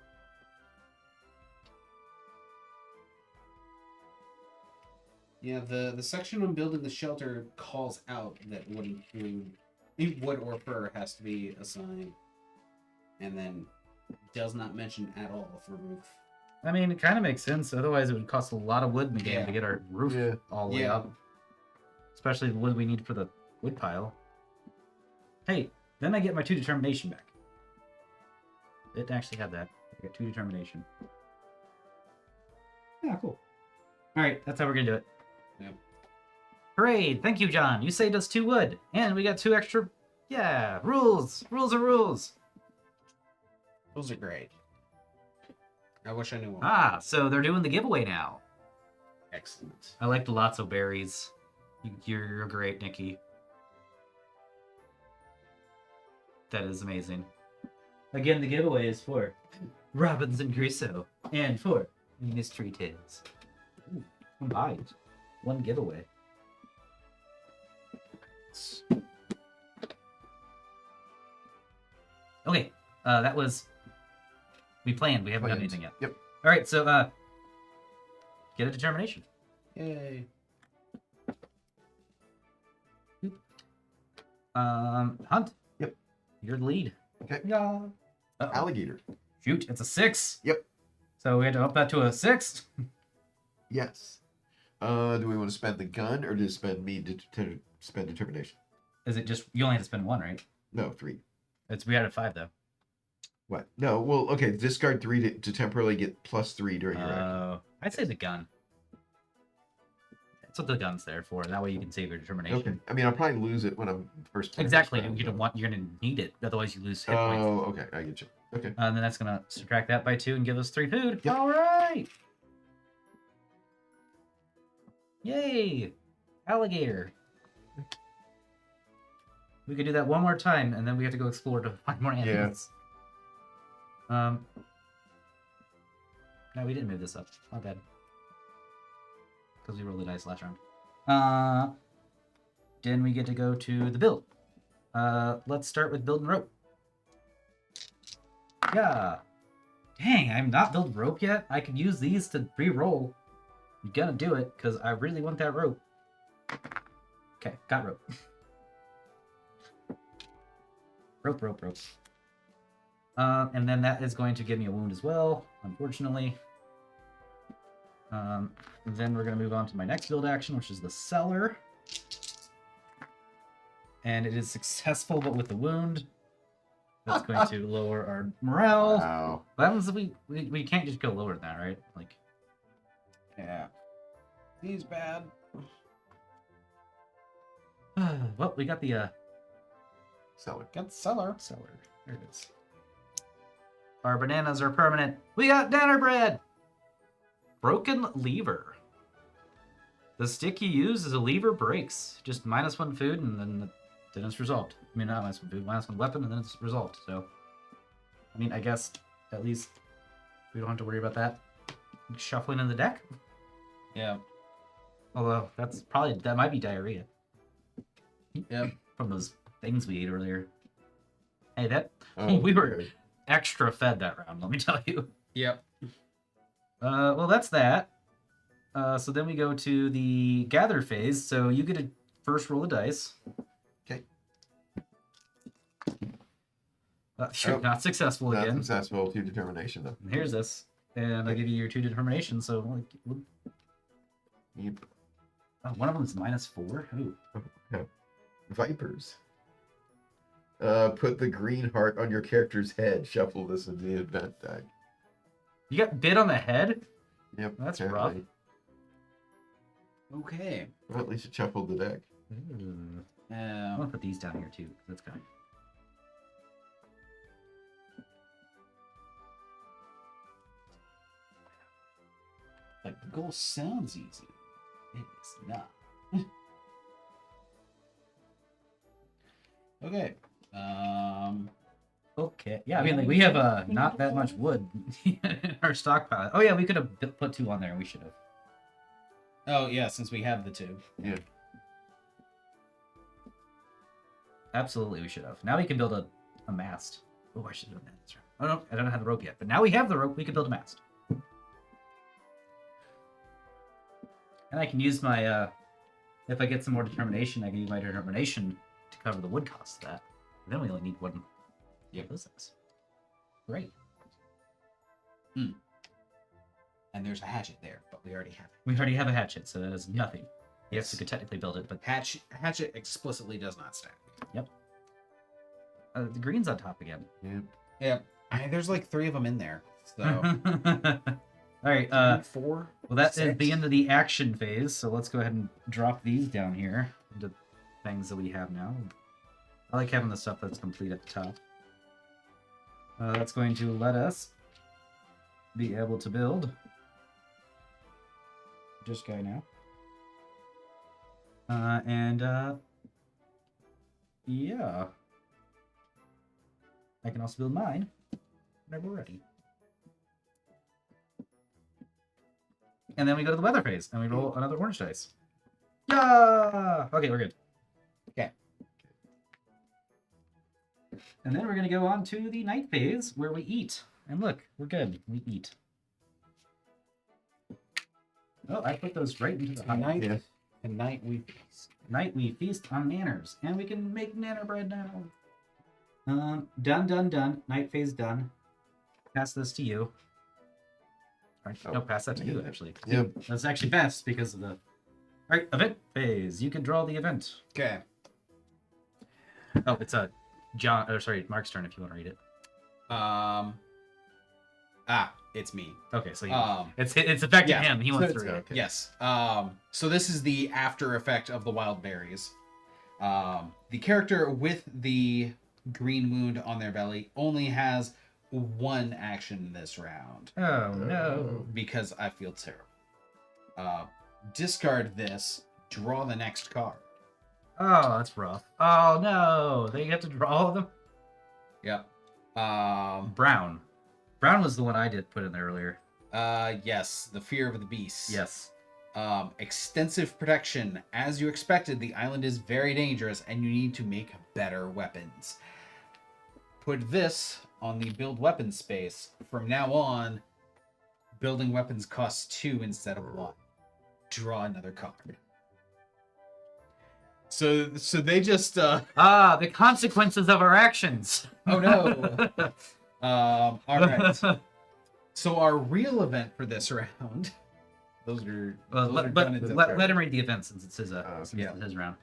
Yeah, the section on building the shelter calls out that wood include wood or fur has to be assigned, and then does not mention at all for roof. I mean, it kind of makes sense. Otherwise, it would cost a lot of wood in the game Yeah. to get our roof Yeah. all the way Yeah. up. Especially the wood we need for the wood pile. Hey, then I get my 2 determination back. Didn't actually have that. I got 2 determination. Yeah, cool. All right, that's how we're gonna do it. Yep. Great, thank you, John. You saved us 2 wood, and we got 2 extra. Yeah, rules. Rules are rules. Those are great. I wish I knew one. Ah, so they're doing the giveaway now. Excellent. I like the lots of berries. You're great, Nikki. That is amazing. Again, the giveaway is for Robinson Crusoe and for Mystery Tales. Ooh, combined. 1 giveaway. Okay, that was... We planned. We haven't done anything yet. Yep. All right, so get a determination. Yay. Hunt. Yep. You're the lead. Okay. Yeah. Alligator. Shoot, it's a 6. Yep. So we had to up that to a 6. Yes. Do we want to spend the gun or do spend me to spend determination? Is it just you only have to spend 1, right? No, 3. We had a 5 though. What? No. Well, okay. Discard 3 to temporarily get +3 during your action. I'd say the gun. That's what the gun's there for. That way you can save your determination. Okay. I mean, I'll probably lose it when I'm first. playing Exactly. this round, You're gonna need it. Otherwise, you lose hit points. Oh, okay. I get you. Okay. And then that's gonna subtract that by 2 and give us 3 food. Yep. All right. Yay! Alligator. We could do that one more time, and then we have to go explore to find more animals. No, we didn't move this up. My bad. Because we rolled the dice last round. Then we get to go to the build. Let's start with building rope. Yeah. Dang, I'm not building rope yet. I could use these to re-roll. I'm gonna do it, because I really want that rope. Okay, got rope. Rope. And then that is going to give me a wound as well, unfortunately. Then we're going to move on to my next build action, which is the cellar. And it is successful, but with the wound. That's going to lower our morale. Wow. What happens if we can't just go lower than that, right? Like, Yeah. He's bad. well, we got the Cellar. Got the cellar. cellar. There it is. Our bananas are permanent. We got dinner bread. Broken lever. The stick you use as a lever breaks. Just -1 food and then it's resolved. I mean, not -1 food, -1 weapon, and then it's resolved. So, I mean, I guess at least we don't have to worry about that shuffling in the deck. Yeah. Although that might be diarrhea Yep. from those things we ate earlier. Hey, Oh, we were okay. extra fed that round. Let me tell you. Yep. Well, that's that. So then we go to the gather phase. So you get to first roll the dice. Okay. You're not successful Not again. successful to determination though. And here's this. And I give you your 2 determination. So like, Yep. one of them is -4. Ooh. Vipers. Put the green heart on your character's head. Shuffle this in the event deck. You got bit on the head? Yep. That's apparently. Okay. Well, at least it shuffled the deck. Ooh. I'm gonna put these down here too. That's kind of... Like the goal sounds easy. It is not. Okay. Okay. Yeah, I mean, like, we have not that much wood in our stockpile. Oh yeah, we could have put 2 on there. We should have. Oh yeah, since we have the 2. Yeah. Absolutely, we should have. Now we can build a mast. Oh, I should have done that. That's right. Oh no, I don't have the rope yet. But now we have the rope. We can build a mast. And I can use my, if I get some more determination, I can use my determination to cover the wood cost of that. And then we only need 1. Yeah, those things. Great. And there's a hatchet there, but we already have it. We already have a hatchet, so that is nothing. Yes, we could technically build it, but Hatchet explicitly does not stack. the green's on top again. Yeah. Yeah. There's like 3 of them in there. So All right. 4. Well, that is 6. the end of the action phase. So let's go ahead and drop these down here into things that we have now. I like having the stuff that's complete at the top. That's going to let us be able to build this guy now. Yeah. I can also build mine whenever we're ready. And then we go to the weather phase, and we roll another orange dice. Yeah! Okay, we're good. Okay. And then we're going to go on to the night phase, where we eat. And look, we're good. We eat. Oh, I put those right into the hot. Night. Yeah. And night we feast. Night we feast on nanners, and we can make nanner bread now. Done. Night phase done. Pass this to you. All right, Oh, no, pass that to I you, get that. actually. Yeah. That's actually best because of the... All right, event phase. You can draw the event. Okay. Oh, it's Mark's turn if you want to read it. It's me. Okay, so it's affecting yeah, him. He wants to so read it. okay. Yes. So this is the after effect of the wild berries. The character with the green wound on their belly only has one action this round Oh, no. because I feel terrible. Discard this. Draw the next card. Oh, that's rough. Oh, no. They have to draw all of them? Yep. Brown. Brown was the one I did put in there earlier. Yes. The fear of the beast. Yes. Extensive protection. As you expected, the island is very dangerous and you need to make better weapons. Put this on the build weapons space. From now on, building weapons costs 2 instead of 1. Draw another card. So they just The consequences of our actions. Oh no. All right. So our real event for this round. Those are. Let him read the event since it's his okay. his round.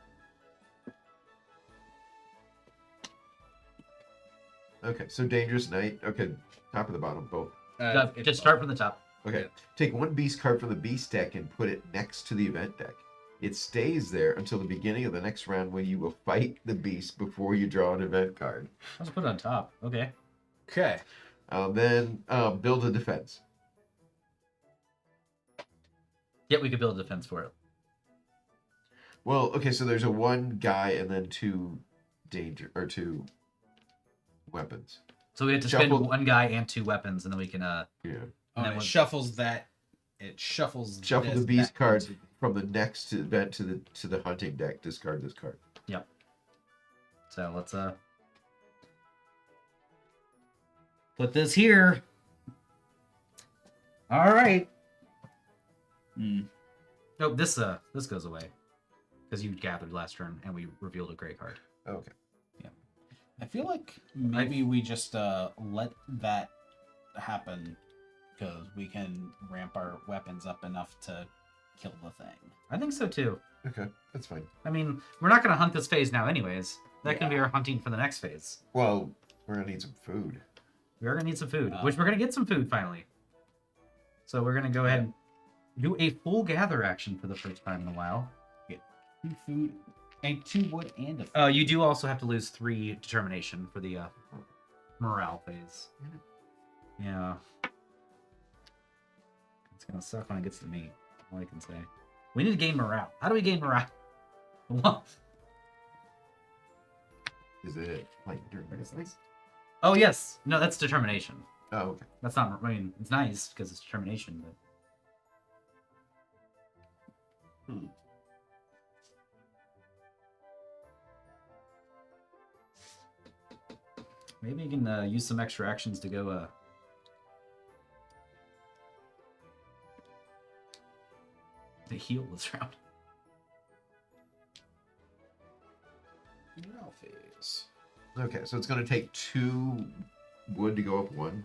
Okay, so dangerous night. Okay, top of the bottom, both. Just start from the top. Okay, Yeah. take one beast card from the beast deck and put it next to the event deck. It stays there until the beginning of the next round when you will fight the beast before you draw an event card. Let's put it on top. Okay. Okay. Then build a defense. Yeah, we could build a defense for it. Well, okay, so there's a 1 guy and then 2 2 weapons. So we have to spend Shuffle. 1 guy and 2 weapons, and then we can Yeah. And then It what- shuffles that. It shuffles. Shuffle this the beast back card into- from the next event to the hunting deck. Discard this card. So let's put this here. All right. No, this goes away because you gathered last turn and we revealed a gray card. Okay. I feel like maybe we just let that happen because we can ramp our weapons up enough to kill the thing. I think so too. Okay, that's fine. I mean, we're not going to hunt this phase now, anyways. That can be Yeah. our hunting for the next phase. Well, we're gonna need some food. We are going to need some food, which we're going to get some food finally. So we're going to go ahead and do a full gather action for the first time in a while. 2 food and 2 wood and a food. You do also have to lose 3 determination for the morale phase. Yeah. It's going to suck when it gets to me. All I can say. We need to gain morale. How do we gain morale? What? Is it like during the Oh, yes. No, that's determination. Oh, okay. That's not, I mean, it's nice because it's determination, but... Maybe you can use some extra actions to go, to heal this round. Morale phase. Okay, so it's gonna take 2 wood to go up 1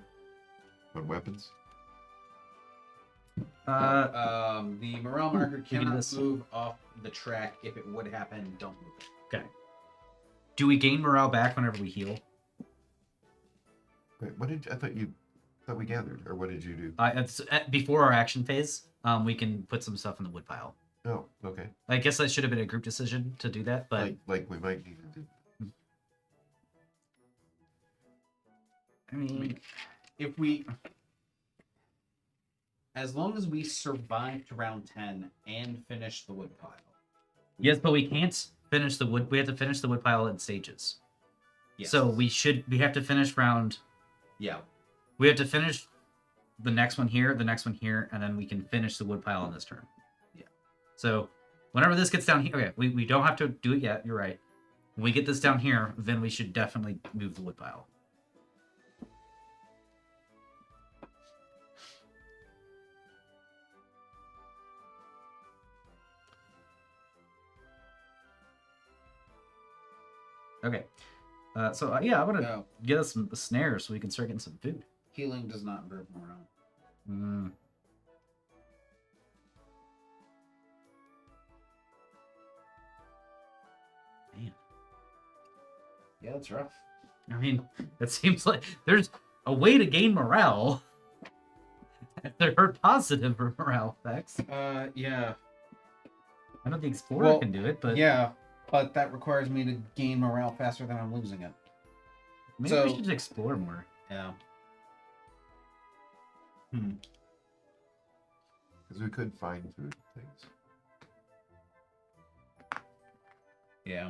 on weapons. The morale marker do cannot this. move off the track. If it would happen, don't move it. Okay. Do we gain morale back whenever we heal? Wait, what did I thought you? That we gathered, or what did you do? It's before our action phase. We can put some stuff in the wood pile. Oh, okay. I guess that should have been a group decision to do that, but Like we might need to do. I mean, If we, as long as we survived round 10 and finished the wood pile. yes, but we can't finish the wood. We have to finish the wood pile in stages. Yes. So we have to finish round. Yeah. We have to finish the next one here, the next one here, and then we can finish the wood pile on this turn. Yeah. So whenever this gets down here, okay, we don't have to do it yet. You're right. When we get this down here, then we should definitely move the wood pile. Okay. Yeah, I want to No. get us some snares so we can start getting some food. Healing does not improve morale. Mm. Man, Yeah, that's rough. I mean, it seems like there's a way to gain morale. There are positive morale effects. Yeah. I know the explorer Well, can do it, but Yeah, but that requires me to gain morale faster than I'm losing it. maybe so- we should explore more. Yeah. Because we could find food things. Yeah.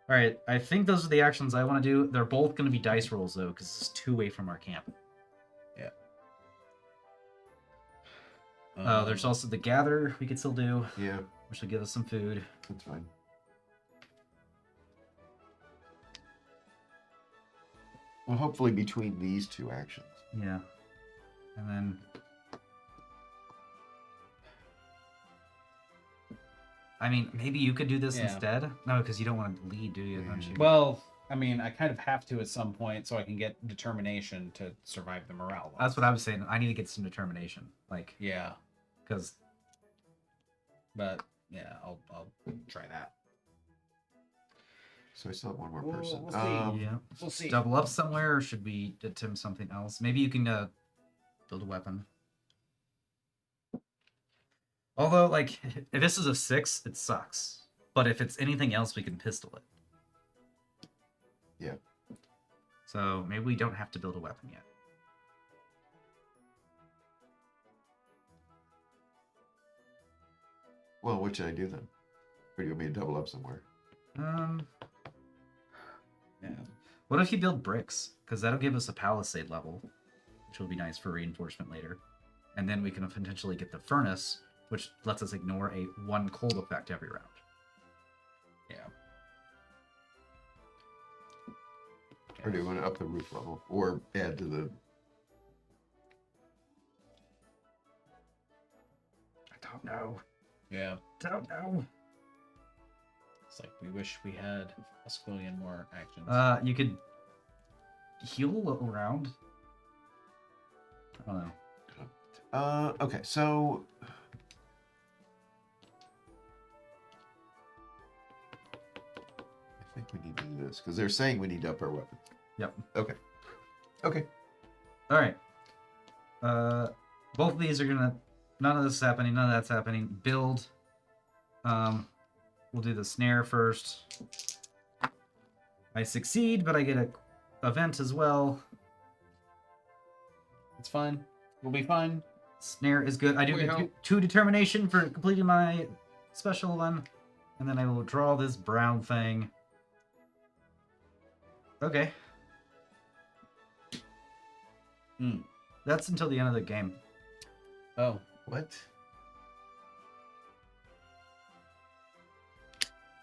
All right, I think those are the actions I want to do. They're both going to be dice rolls though, because it's 2 away from our camp. There's also the gather we could still do, Yeah, which will give us some food. that's fine. Well, hopefully between these two actions. Yeah, and then I mean, maybe you could do this Yeah. instead. No, because you don't want to lead, do you? Don't you? Well, I mean, I kind of have to at some point so I can get determination to survive the morale loss. That's what I was saying. I need to get some determination, like, Yeah, because but yeah, I'll try that. So I still have one more We'll- person. we'll see. yeah, We'll see. double up somewhere, or should we attempt something else? Maybe you can build a weapon. Although, like, if this is a 6, it sucks. But if it's anything else, we can pistol it. Yeah. So maybe we don't have to build a weapon yet. Well, what should I do then? Or do you want me to double up somewhere? Yeah. What if you build bricks? Because that'll give us a palisade level, which will be nice for reinforcement later. And then we can potentially get the furnace, which lets us ignore a 1 cold effect every round. Yeah. Or do you want to up the roof level? Or add to the... I don't know. Yeah. Don't know. It's like we wish we had a squillion more actions. You could heal around. I don't know. Okay, so... I think we need to do this, because they're saying we need to up our weapon. Yep. Okay. Okay. All right. Both of these are gonna. None of this is happening. None of that's happening. Build. We'll do the snare first. I succeed, but I get a event as well. It's fine. We'll be fine. Snare is good. I do Wait, get how- two determination for completing my special one, and then I will draw this brown thing. Okay. That's until the end of the game. Oh. What?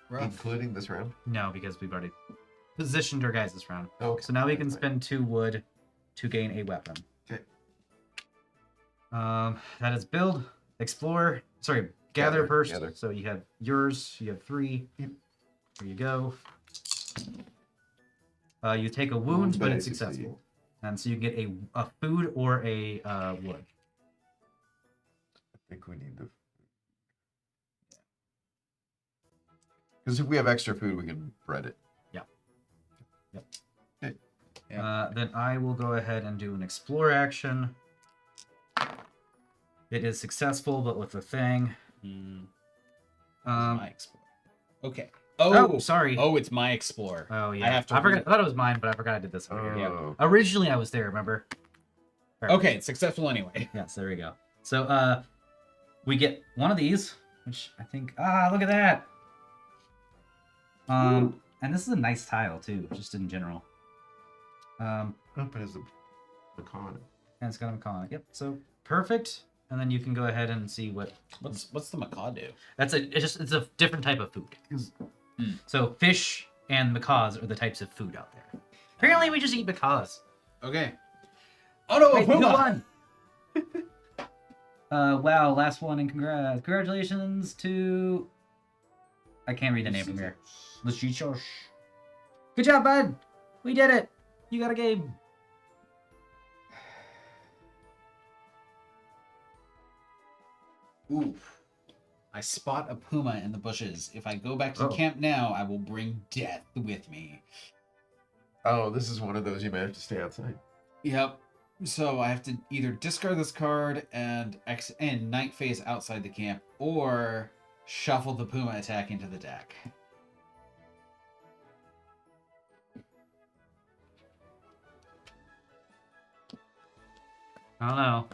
Rough. Including this round? No, because we've already positioned our guys this round. Okay. So now we can that's fine. spend 2 wood to gain a weapon. Okay. That is build, explore, sorry, gather Gather, first. gather. So you have yours, you have 3. Yep. There you go. You take a wound, but it's I succeed. successful. And so you get a food or a wood. I think we need to... Because if we have extra food, we can bread it. Yeah. Yeah. Then I will go ahead and do an explore action. It is successful, but with a thing. Mm, Um, my explore. Okay. oh, sorry. Oh, it's my explore. Oh yeah, I have to. I forgot. I thought it was mine, but I forgot I did this over here. Oh. Originally, I was there. Remember? All right. Okay, it's successful anyway. Yes, there we go. So, we get one of these, which I think. Look at that. And this is a nice tile too, just in general. Up as the pecan. And it's got a macaw. Yep. So perfect. And then you can go ahead and see what. What's the macaw do? It's a different type of food. So fish and macaws are the types of food out there. Apparently, we just eat macaws. Okay. Oh no, Wait, who Puma! won? Wow, last one, and congratulations to. I can't read the name from here. Lashichosh. Good job, bud. We did it. You got a game. Oof. I spot a puma in the bushes. If I go back to Oh. camp now, I will bring death with me. Oh, this is one of those you may have to stay outside. Yep. So I have to either discard this card and end night phase outside the camp, or shuffle the puma attack into the deck. I don't know.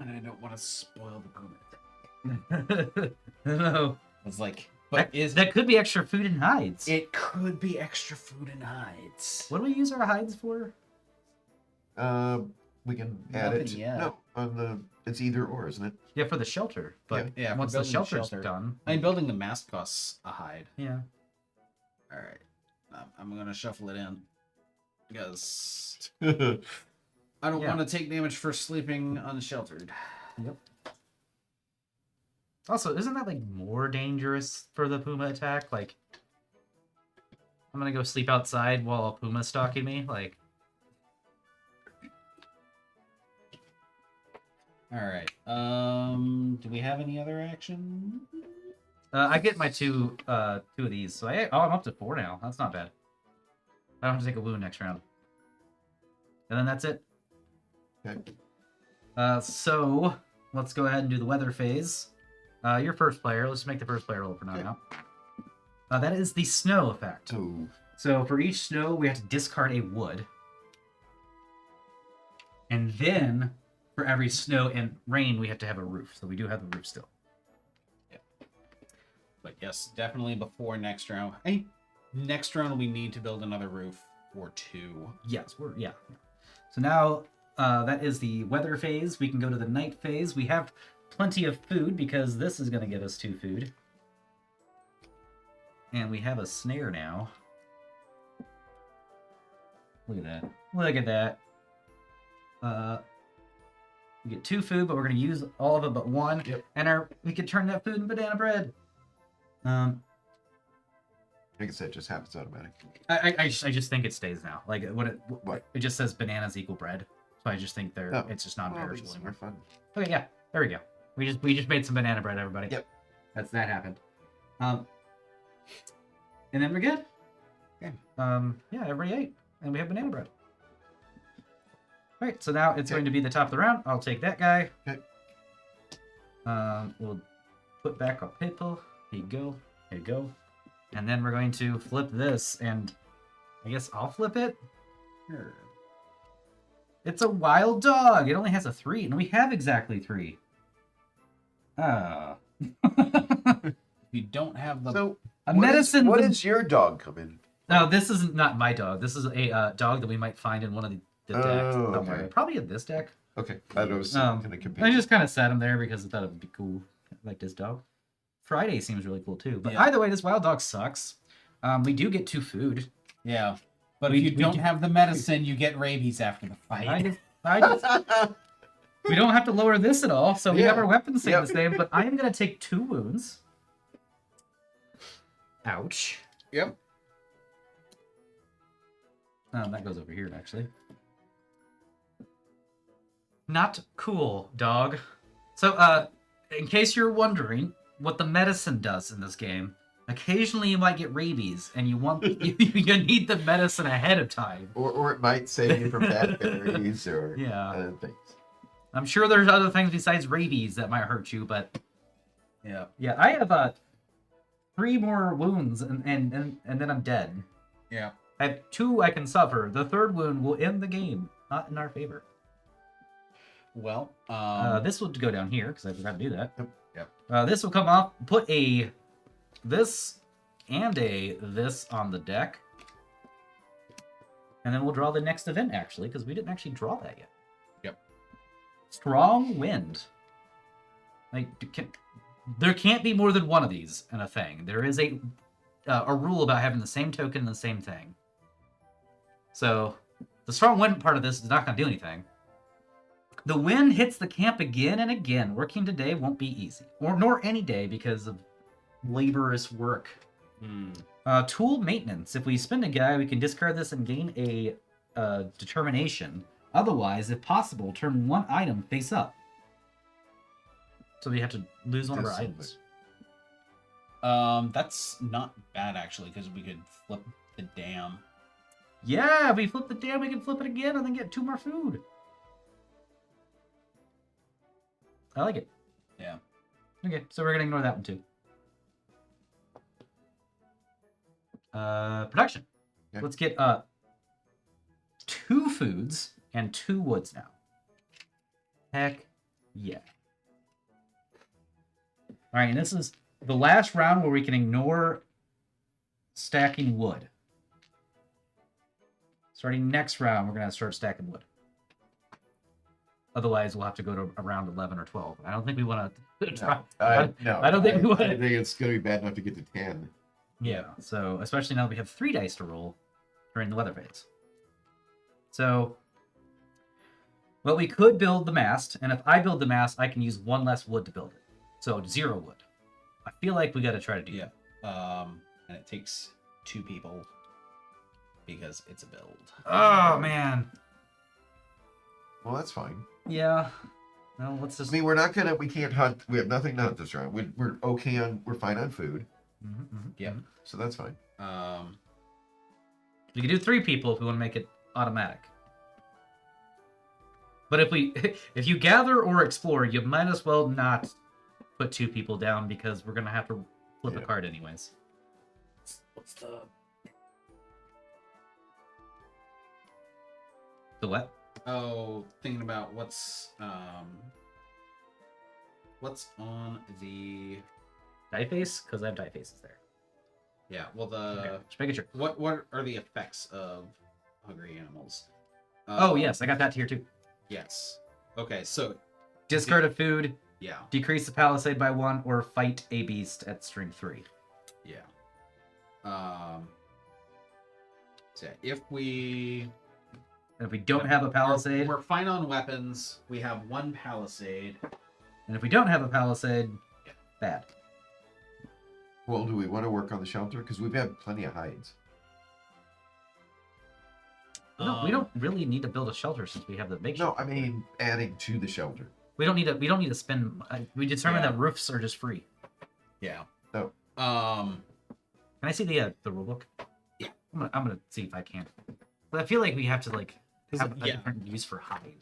And I don't want to spoil the puma attack. I don't know. It's like, but That could be extra food and hides. it could be extra food and hides. What do we use our hides for? We can add it. Nothing yet. No, on the it's either or, isn't it? Yeah, for the shelter. But Yeah, for once the building the shelter's shelter. done. I mean, building the mast costs a hide. Yeah. All right, I'm gonna shuffle it in because Oh, I don't Yeah. want to take damage for sleeping unsheltered. Yep. Also, isn't that like more dangerous for the puma attack? Like, I'm gonna go sleep outside while a puma's stalking me. Like, All right. Do we have any other action? I get my two of these, so I'm up to 4 now. That's not bad. I don't have to take a wound next round. And then that's it. Okay. So let's go ahead and do the weather phase. Your first player. Let's just make the first player roll for now. That is the snow effect. So So for each snow, we have to discard a wood. And then for every snow and rain, we have to have a roof. So we do have the roof still. But yes, definitely before next round. Next round we need to build another roof or 2. Yes, yeah. So now that is the weather phase. We can go to the night phase. We have plenty of food because this is going to give us 2 food. And we have a snare now. Look at that. Look at that. We get 2 food, but we're going to use all of it but 1. Yep. And we can turn that food into banana bread. like I said, it just happens automatic. I just think it stays now. Like what What? it just says bananas equal bread. So I just think Oh. it's just Well, non-perishable these anymore. are fun. Okay, yeah, there we go. We just made some banana bread, everybody. Yep. That happened. And then we're good. Okay. Yeah, everybody ate, and we have banana bread. All right, so now it's Okay. going to be the top of the round. I'll take that guy. Okay. We'll put back our people. Here you go. Here you go. And then we're going to flip this, and I guess I'll flip it. Sure. It's a wild dog. It only has a 3, and we have exactly 3. Ah. You don't have the. So A what medicine. What does your dog come in? No, this is not my dog. This is a dog that we might find in one of the decks Oh, somewhere. okay. Probably in this deck. Okay, I was Um, going to compare. I just kind of sat him there because I thought it would be cool. I like this dog. Friday seems really cool too. But Yeah. either way, this wild dog sucks. We do get 2 food. Yeah. But We- if you we don't do- have the medicine, you get rabies after the fight. I just we don't have to lower this at all, so we have Yeah. our weapons stay Yep. the same. But I am gonna take 2 wounds. Ouch. Yep. That goes over here actually. Not cool, dog. So, in case you're wondering what the medicine does in this game, Occasionally, you might get rabies, and you you need the medicine ahead of time. Or it might save you from bad berries or Yeah. other things. I'm sure there's other things besides rabies that might hurt you, but Yeah. yeah, I have 3 more wounds, and then I'm dead. Yeah. I have 2 I can suffer. The 3rd wound will end the game, not in our favor. Well, This will go down here because I forgot to do that. Yep. This will come off. Put this and this on the deck, and then we'll draw the next event actually because we didn't actually draw that yet. Yep. Strong wind. Like there can't be more than one of these in a thing. There is a rule about having the same token and the same thing. So the strong wind part of this is not going to do anything. The wind hits the camp again and again. Working today won't be easy, nor any day because of laborious work. Tool maintenance. If we spend a guy, we can discard this and gain a determination. Otherwise, if possible, turn 1 item face up. So we have to lose one of our items. That's not bad actually, because we could flip the dam. Yeah, if we flip the dam, we can flip it again and then get 2 more food. I like it. Yeah. Okay, so we're gonna ignore that one too. Production. Yeah. Let's get 2 foods and 2 woods now. Heck yeah. All right, and this is the last round where we can ignore stacking wood. Starting next round, we're gonna start stacking wood. Otherwise, we'll have to go to around 11 or 12. I don't think we want to try. No, I don't think we want I to. think it's going to be bad enough to get to 10. Yeah, so especially now that we have 3 dice to roll during the weather phase. So, well, we could build the mast, and if I build the mast, I can use 1 less wood to build it. So 0 wood. I feel like we got to try to do that. And it takes 2 people because it's a build. Oh man. Well, that's fine. Yeah. Well, let's I just. mean, we can't hunt. We have nothing to hunt this round. We're okay we're fine on food. Yeah. So that's fine. We can do 3 people if we want to make it automatic. But if you gather or explore, you might as well not put 2 people down because we're gonna have to flip a card anyways. What's the what? Oh, thinking about what's on the Die face? Because I have die faces there. yeah. Well, Okay, just making sure. what are the effects of hungry animals? Oh yes, I got that here too. Yes. Okay, so Discard a food, yeah, decrease the palisade by 1, or fight a beast at string 3. yeah. So yeah, if we And if we don't have a palisade, we're fine on weapons. We have 1 palisade. and if we don't have a palisade, bad. Well, do we want to work on the shelter? Because we've had plenty of hides. We don't really need to build a shelter since we have the big No, shelter. I mean adding to the shelter. We don't need to spend. We determined Yeah. that roofs are just free. Yeah. Oh. Can I see the rule book? Yeah. I'm gonna see if I can. But I feel like we have to like have a Yeah. different use for hide.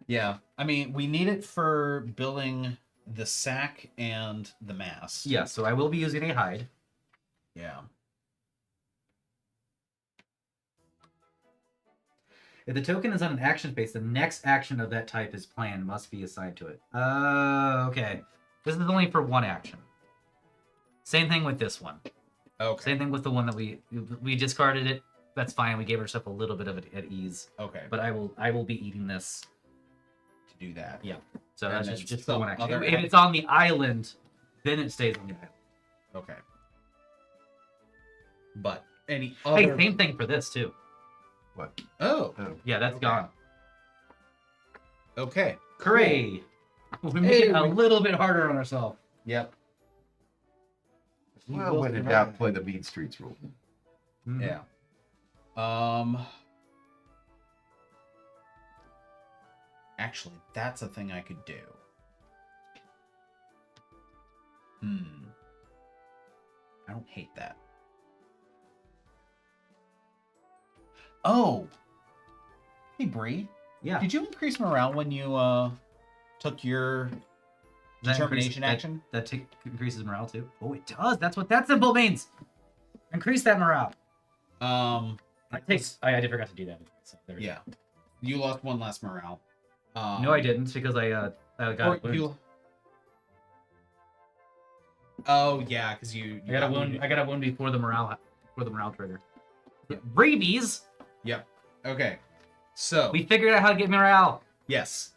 Yeah. I mean, we need it for building the sack and the mast. Yeah, so I will be using a hide. Yeah. If the token is on an action phase, the next action of that type is planned must be assigned to it. Okay. This is only for 1 action. Same thing with this one. Okay. Same thing with the one that we discarded it. That's fine. We gave ourselves a little bit of it at ease. Okay. But I will be eating this. To do that. Yeah. So And that's then just some for 1 action. other If it's on the island, then it stays on the island. Okay. But any Hey, other same thing for this too. What? Oh. Oh. Yeah, that's Okay. gone. Okay. Hooray! We made it a little bit harder on ourselves. Yep. Well, when in doubt, play the mean streets rule. Mhm. Yeah. Actually, that's a thing I could do. I don't hate that. Oh, hey Bree, Yeah. did you increase morale when you took your That determination increase- action? That increases morale too. Oh, it does. That's what that symbol means. Increase that morale. I did forgot to do that. So there we Yeah, you lost one less morale. go. No, I didn't because I got Or a wound. you. Oh yeah, because you I got a wound. wounded. I got a wound before the morale trigger. Yeah. Rabies. Yep. Okay. So We figured out how to get morale. yes.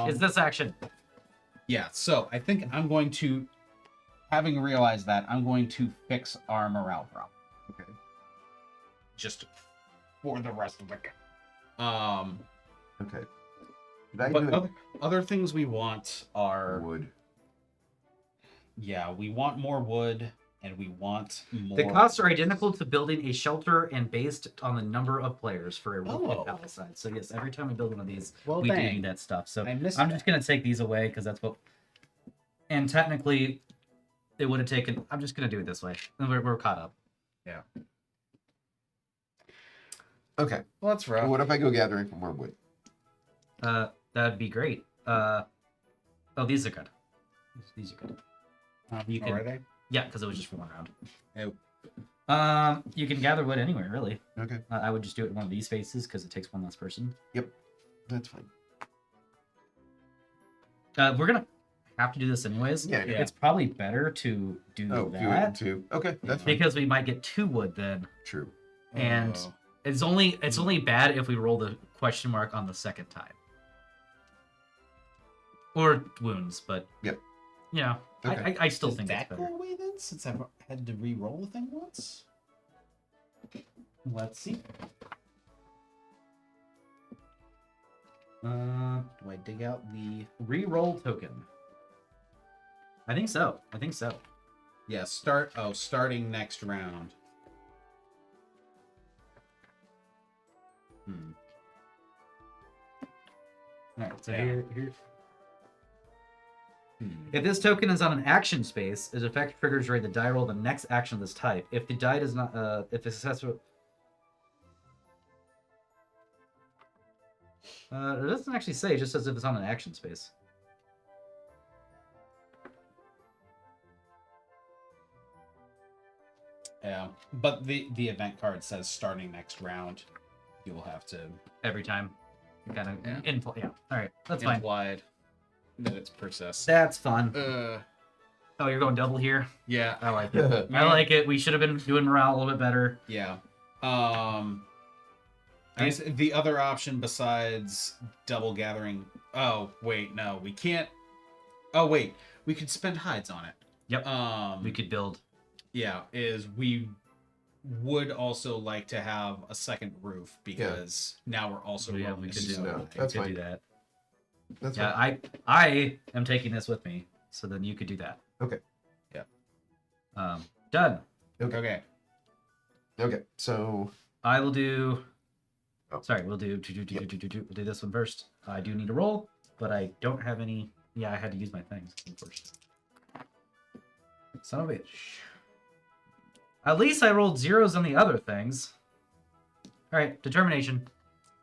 Is this action? Yeah. So I think I'm going to, having realized that, I'm going to fix our morale problem. Okay. Just for the rest of it. Okay. Did I But do other things we want are wood? yeah, we want more wood and we want more. The costs are identical to building a shelter and based on the number of players for a roof Oh. and outside. So yes, every time we build one of these, Well, we do dang. need that stuff. So I missed I'm that. just gonna take these away because that's what. And technically, it would have taken. I'm just gonna do it this way. We're caught up. Okay. Well, that's rough. What if I go gathering for more wood? That'd be great. Oh, these are good. These are good. You Are can, they? yeah, because it was just for one round. Oh. You can gather wood anywhere, really. Okay. I would just do it in one of these spaces because it takes one less person. That's fine. We're gonna have to do this anyways. Yeah. Yeah. It's probably better to do Oh, do it in that two. Okay, that's fine. because we might get 2 wood then. True. And Oh. it's only bad if we roll the question mark on the second time. Or wounds, but Yep. Yeah, Okay. I still Does think that it's better. go away then? Since I've had to re-roll the thing once. Let's see. Do I dig out the? Reroll token. I think so. Yeah. Starting next round. Alright, so Yeah. here. If this token is on an action space, its effect triggers during the die roll the next action of this type. If the die does not, if a successful, it doesn't actually say. It just says if it's on an action space. Yeah, but the event card says starting next round. You'll have to Every time, kind of Yeah. Yeah. All right, that's fine. implied that it's processed. That's fun. Uh, Oh, you're going double here. yeah, I like it. I like it. We should have been doing morale a little bit better. yeah. I guess the other option besides double gathering. Oh wait, no, we can't. Oh wait, we could spend hides on it. Yep. We could build. Yeah, is we would also like to have a second roof because now we're also Yeah, rolling we a could do snow. that. that. That's We could fine. do that. That's Yeah, fine. I am taking this with me, so then you could do that. Okay. Yeah. Done. Okay. Okay. So I will do. Oh. Sorry, we'll do. We'll do this one first. I do need a roll, but I don't have any. Yeah, I had to use my things first. Son of a bitch. At least I rolled zeros on the other things. All right, determination.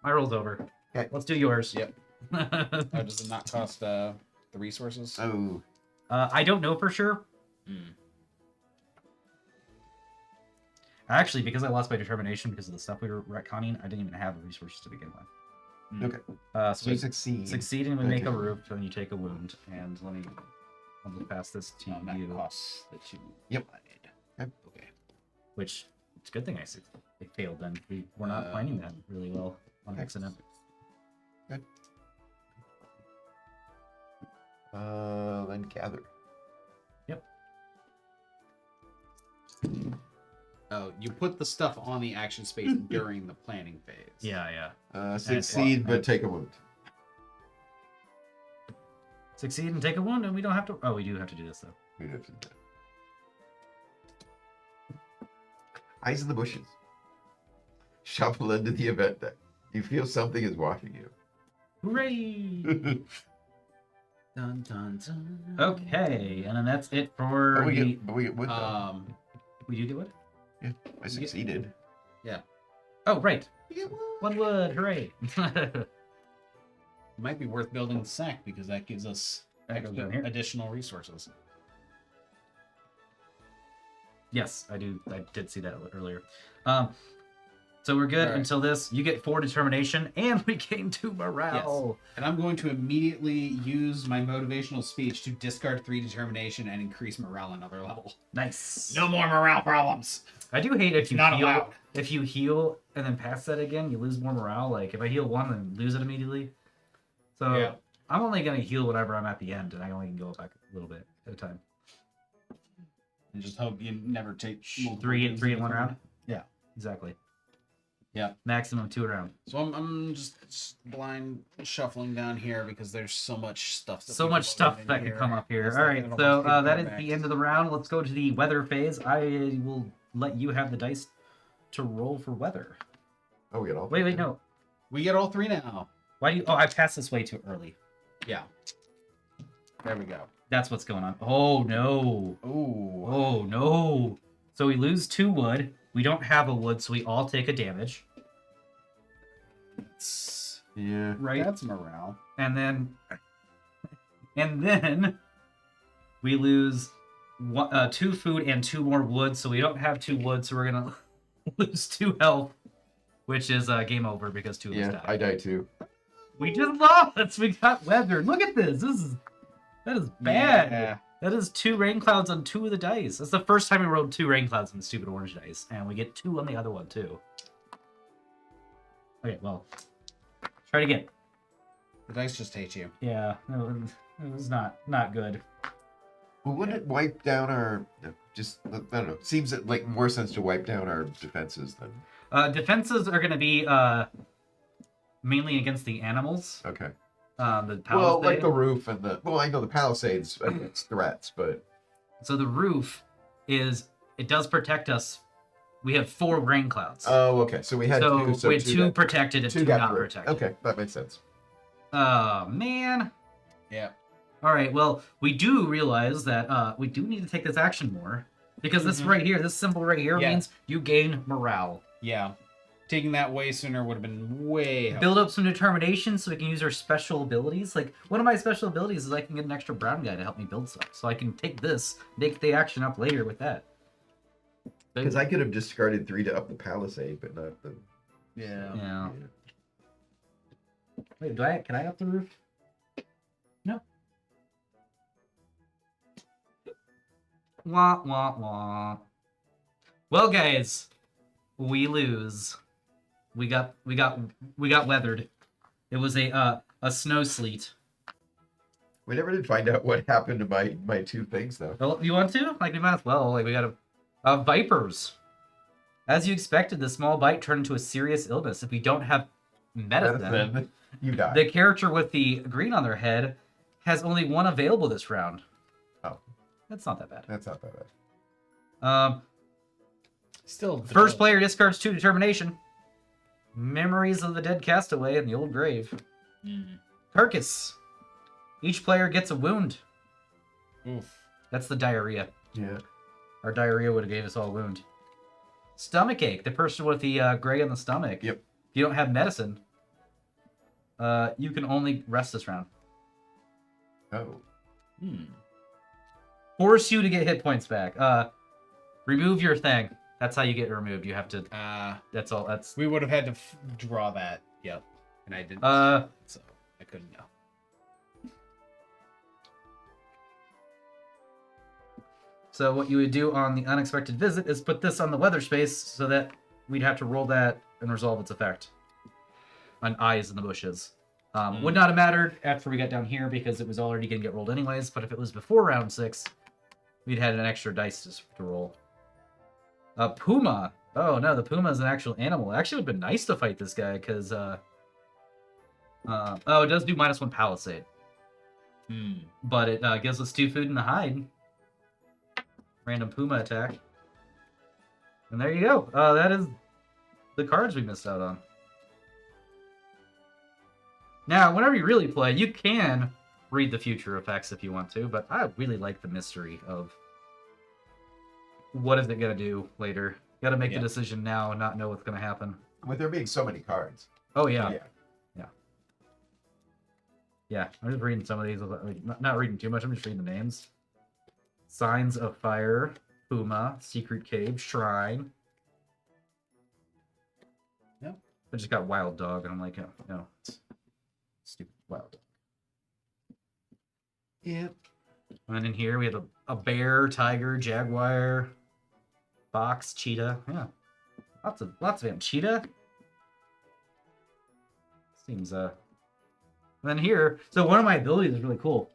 My roll's over. Okay. Let's do yours. Yep. Oh, does it not cost the resources? oh I don't know for sure. Hmm. Actually, because I lost my determination because of the stuff we were retconning, I didn't even have the resources to begin with. okay. So So we you succeed. succeed and we Okay. make a roof, and you take a wound. And I'll just pass this to That you. costs the two. Yep. applied. Yep. Okay. Which it's a good thing I failed then. We're not finding that really well on Okay. accident. Good. Then gather. Oh, you put the stuff on the action space during the planning phase. Yeah. Succeed, but take a wound. Succeed and take a wound, and we don't have to. Oh, we do have to do this though. We'd have to do that. Eyes in the bushes. Shuffle into the event deck. You feel something is watching you. Hooray! Dun, dun, dun. Okay, and then that's it for we the. get wood though. We do what? I succeeded. Oh, right. You get one. 1 wood. Hooray. It might be worth building the sack because that gives us That goes down here. additional resources. Yes, I do. I did see that earlier. So we're good All right. until this. You get 4 determination, and we gain 2 morale. And I'm going to immediately use my motivational speech to discard 3 determination and increase morale another level. Nice. No more morale problems. I do hate if you Not heal. allowed. If you heal and then pass that again, you lose more morale. Like if I heal 1 and lose it immediately. So Yeah. I'm only gonna heal whenever I'm at the end, and I only can go back a little bit at a time. And just hope you never take multiple 3 wins in 1 turn. round. Yeah. Exactly. Yeah. Maximum 2 a round. So I'm just blind shuffling down here because there's so much stuff. So much stuff that could come up here. All right, so that is the end of the round. Let's go to the weather phase. I will let you have the dice to roll for weather. Oh, we got all. Wait, no. We get all 3 now. Why do you? Oh, I passed this way too early. Yeah. There we go. That's what's going on. Oh no. Ooh. Oh no. So we lose 2 wood. We don't have a wood, so we all take a damage. Yeah. Right. That's morale. And then we lose 2 food and 2 more wood, so we don't have 2 wood, so we're gonna lose 2 health, which is game over because 2 of us Yeah, died. I died too. We just lost. We got weathered. Look at this. That is bad. Yeah. That is 2 rain clouds on 2 of the dice. That's the first time we rolled 2 rain clouds on the stupid orange dice, and we get 2 on the other one too. Okay, well, try it again. The dice just hate you. Yeah, it was not good. Well, wouldn't it wipe down our? Just I don't know. Seems like more sense to wipe down our defenses than. Defenses are going to be mainly against the animals. Okay. The palisade. Well, like the roof and the. Well, I know the palisades against threats, but. So the roof it does protect us. We have 4 rain clouds. Oh, okay. So we had so 2. So we had 2 got- protected and 2 got not through. protected. Okay, that makes sense. Oh man. Yeah. All right. Well, we do realize that we do need to take this action more because this right here, this symbol right here Yeah. means you gain morale. Yeah. Taking that way sooner would have been way helpful. Build up some determination so we can use our special abilities. Like one of my special abilities is I can get an extra brown guy to help me build stuff, so I can take this, make the action up later with that. Because I could have discarded 3 to up the palisade, but not the. Yeah. Yeah. Wait, can I up the roof? No. Wah wah wah. Well, guys, we lose. We got weathered. It was a snow sleet. We never did find out what happened to my 2 things though. Well, you want to? Like we might as well. Like we got vipers. As you expected, the small bite turned into a serious illness. If we don't have medicine, Then you die. the character with the green on their head has only 1 available this round. Oh. That's not that bad. That's not that bad. Still. First player discards 2 determination. Memories of the dead castaway in the old grave. Mm. Carcass. Each player gets a wound. Oof. That's the diarrhea. Yeah. Our diarrhea would have gave us all a wound. Stomach ache. The person with the gray on the stomach. Yep. If you don't have medicine, you can only rest this round. Oh. Hmm. Force you to get hit points back. Remove your thing. That's how you get removed. You have to. That's all. That's. We would have had to draw that. Yep. And I didn't. So I couldn't know. So what you would do on the unexpected visit is put this on the weather space so that we'd have to roll that and resolve its effect on eyes in the bushes. Would not have mattered after we got down here because it was already going to get rolled anyways, but if it was before round 6, we'd had an extra dice to roll. Puma. Oh no, the puma is an actual animal. It actually would have been nice to fight this guy because it does do -1 palisade. But it gives us 2 food and a hide. Random puma attack. And there you go. That is the cards we missed out on. Now, whenever you really play, you can read the future effects if you want to, but I really like the mystery of what is it gonna do later? Got to make Yeah. the decision now and not know what's gonna happen. With there being so many cards. Oh yeah. Yeah. Yeah, I'm just reading some of these. Like, not reading too much. I'm just reading the names. Signs of Fire, Puma, Secret Cave, Shrine. Yep. I just got Wild Dog, and I'm like, oh, no, stupid Wild Dog. Yep. And then in here we have a bear, tiger, jaguar, fox, cheetah. Yeah, lots of them. Cheetah. Seems And then here, so one of my abilities is really cool.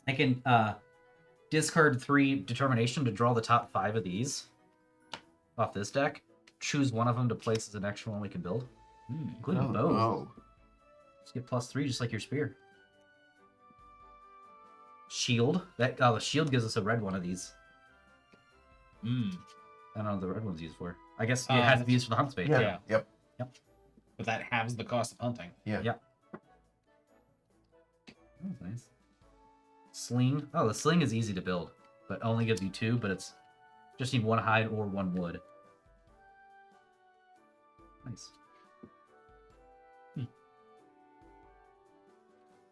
I can discard 3 determination to draw the top 5 of these off this deck. Choose one of them to place as an extra one we can build, including bows. Oh. Just get +3, just like your spear. Shield. The shield gives us a red one of these. I don't know what the red one's used for. I guess it has to be used for the hunt space. Yeah. Yep. But that halves the cost of hunting. Yeah. Yeah. Oh, nice. Sling. Oh, the sling is easy to build, but only gives you 2, but it's just need 1 hide or 1 wood. Nice.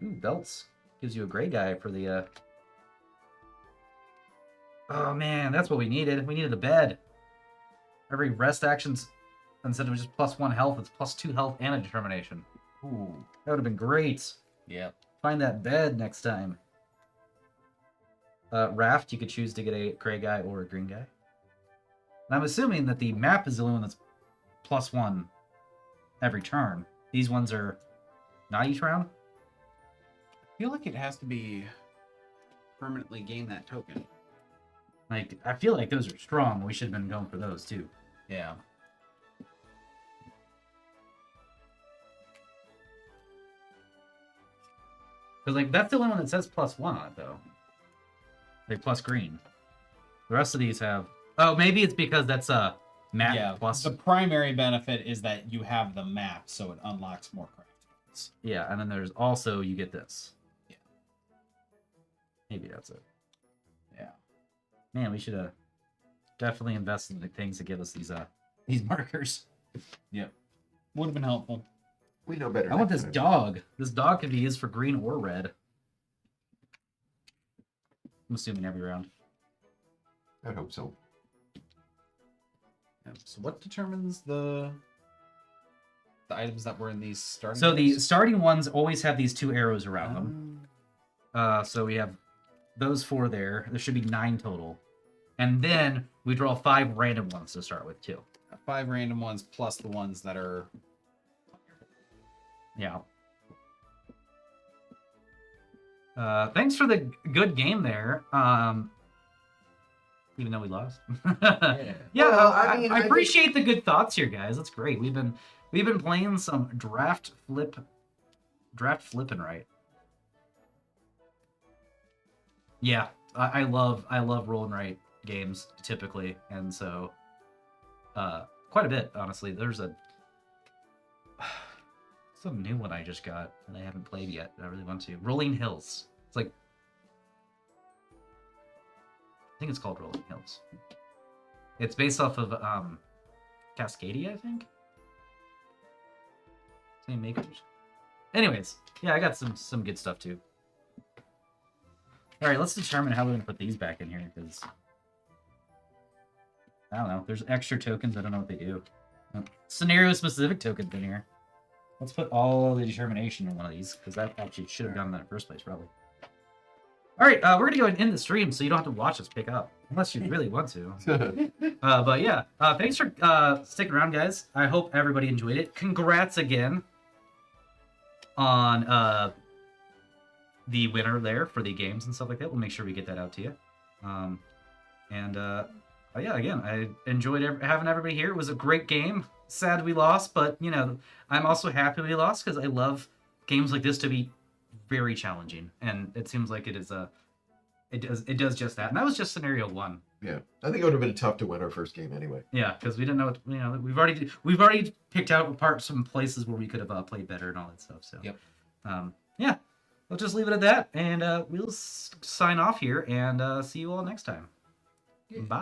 Ooh, belts. Gives you a gray guy for the Oh man, that's what we needed. We needed a bed. Every rest actions, instead of just +1 health, it's +2 health and a determination. Ooh, that would have been great. Yep. Find that bed next time. Raft, you could choose to get a gray guy or a green guy. And I'm assuming that the map is the only one that's +1 every turn. These ones are not each round. I feel like it has to be permanently gain that token. Like, I feel like those are strong. We should have been going for those too. Yeah. Because, like, that's the only one that says +1 on it, though. Like, plus green. The rest of these have... Oh, maybe it's because that's a map Yeah. plus... The primary benefit is that you have the map, so it unlocks more crafts. Yeah, and then there's also, you get this. Yeah. Maybe that's it. Yeah. Man, we should have definitely invested in the things to give us these markers. Yep. Would have been helpful. We know better. I want next this time. dog. This dog can be used for green or red. I'm assuming every round. I hope so. Yeah. So what determines the items that were in these starting So the decks? starting ones always have these 2 arrows around them. So we have those 4 there. There should be 9 total. And then we draw 5 random ones to start with, too. 5 random ones plus the ones that are... Yeah. Thanks for the good game there. Even though we lost. Yeah, Well, I mean, I I think- appreciate the good thoughts here, guys. That's great. We've been playing some draft flipping right. Yeah, I love roll and write games typically, and so quite a bit, honestly. There's some new one I just got that I haven't played yet. That I really want to. Rolling Hills. It's like, I think it's called Rolling Hills. It's based off of Cascadia, I think. Same makers. Anyways, yeah, I got some good stuff too. All right, let's determine how we're gonna put these back in here because I don't know. There's extra tokens. I don't know what they do. Scenario specific tokens in here. Let's put all the determination in one of these because that actually should have done that in the first place, probably. All right, we're gonna go ahead and end the stream so you don't have to watch us pick up unless you really want to. But yeah, thanks for sticking around, guys. I hope everybody enjoyed it. Congrats again on the winner there for the games and stuff like that. We'll make sure we get that out to you. Yeah, again, I enjoyed having everybody here. It was a great game. Sad we lost, but you know, I'm also happy we lost because I love games like this to be very challenging, and it seems like it is it does just that. And that was just scenario 1. Yeah, I think it would have been tough to win our first game anyway. Yeah, because we didn't know. You know, we've already picked out some places where we could have played better and all that stuff. So, Yep. Yeah, we'll just leave it at that, and we'll sign off here and see you all next time. Bye.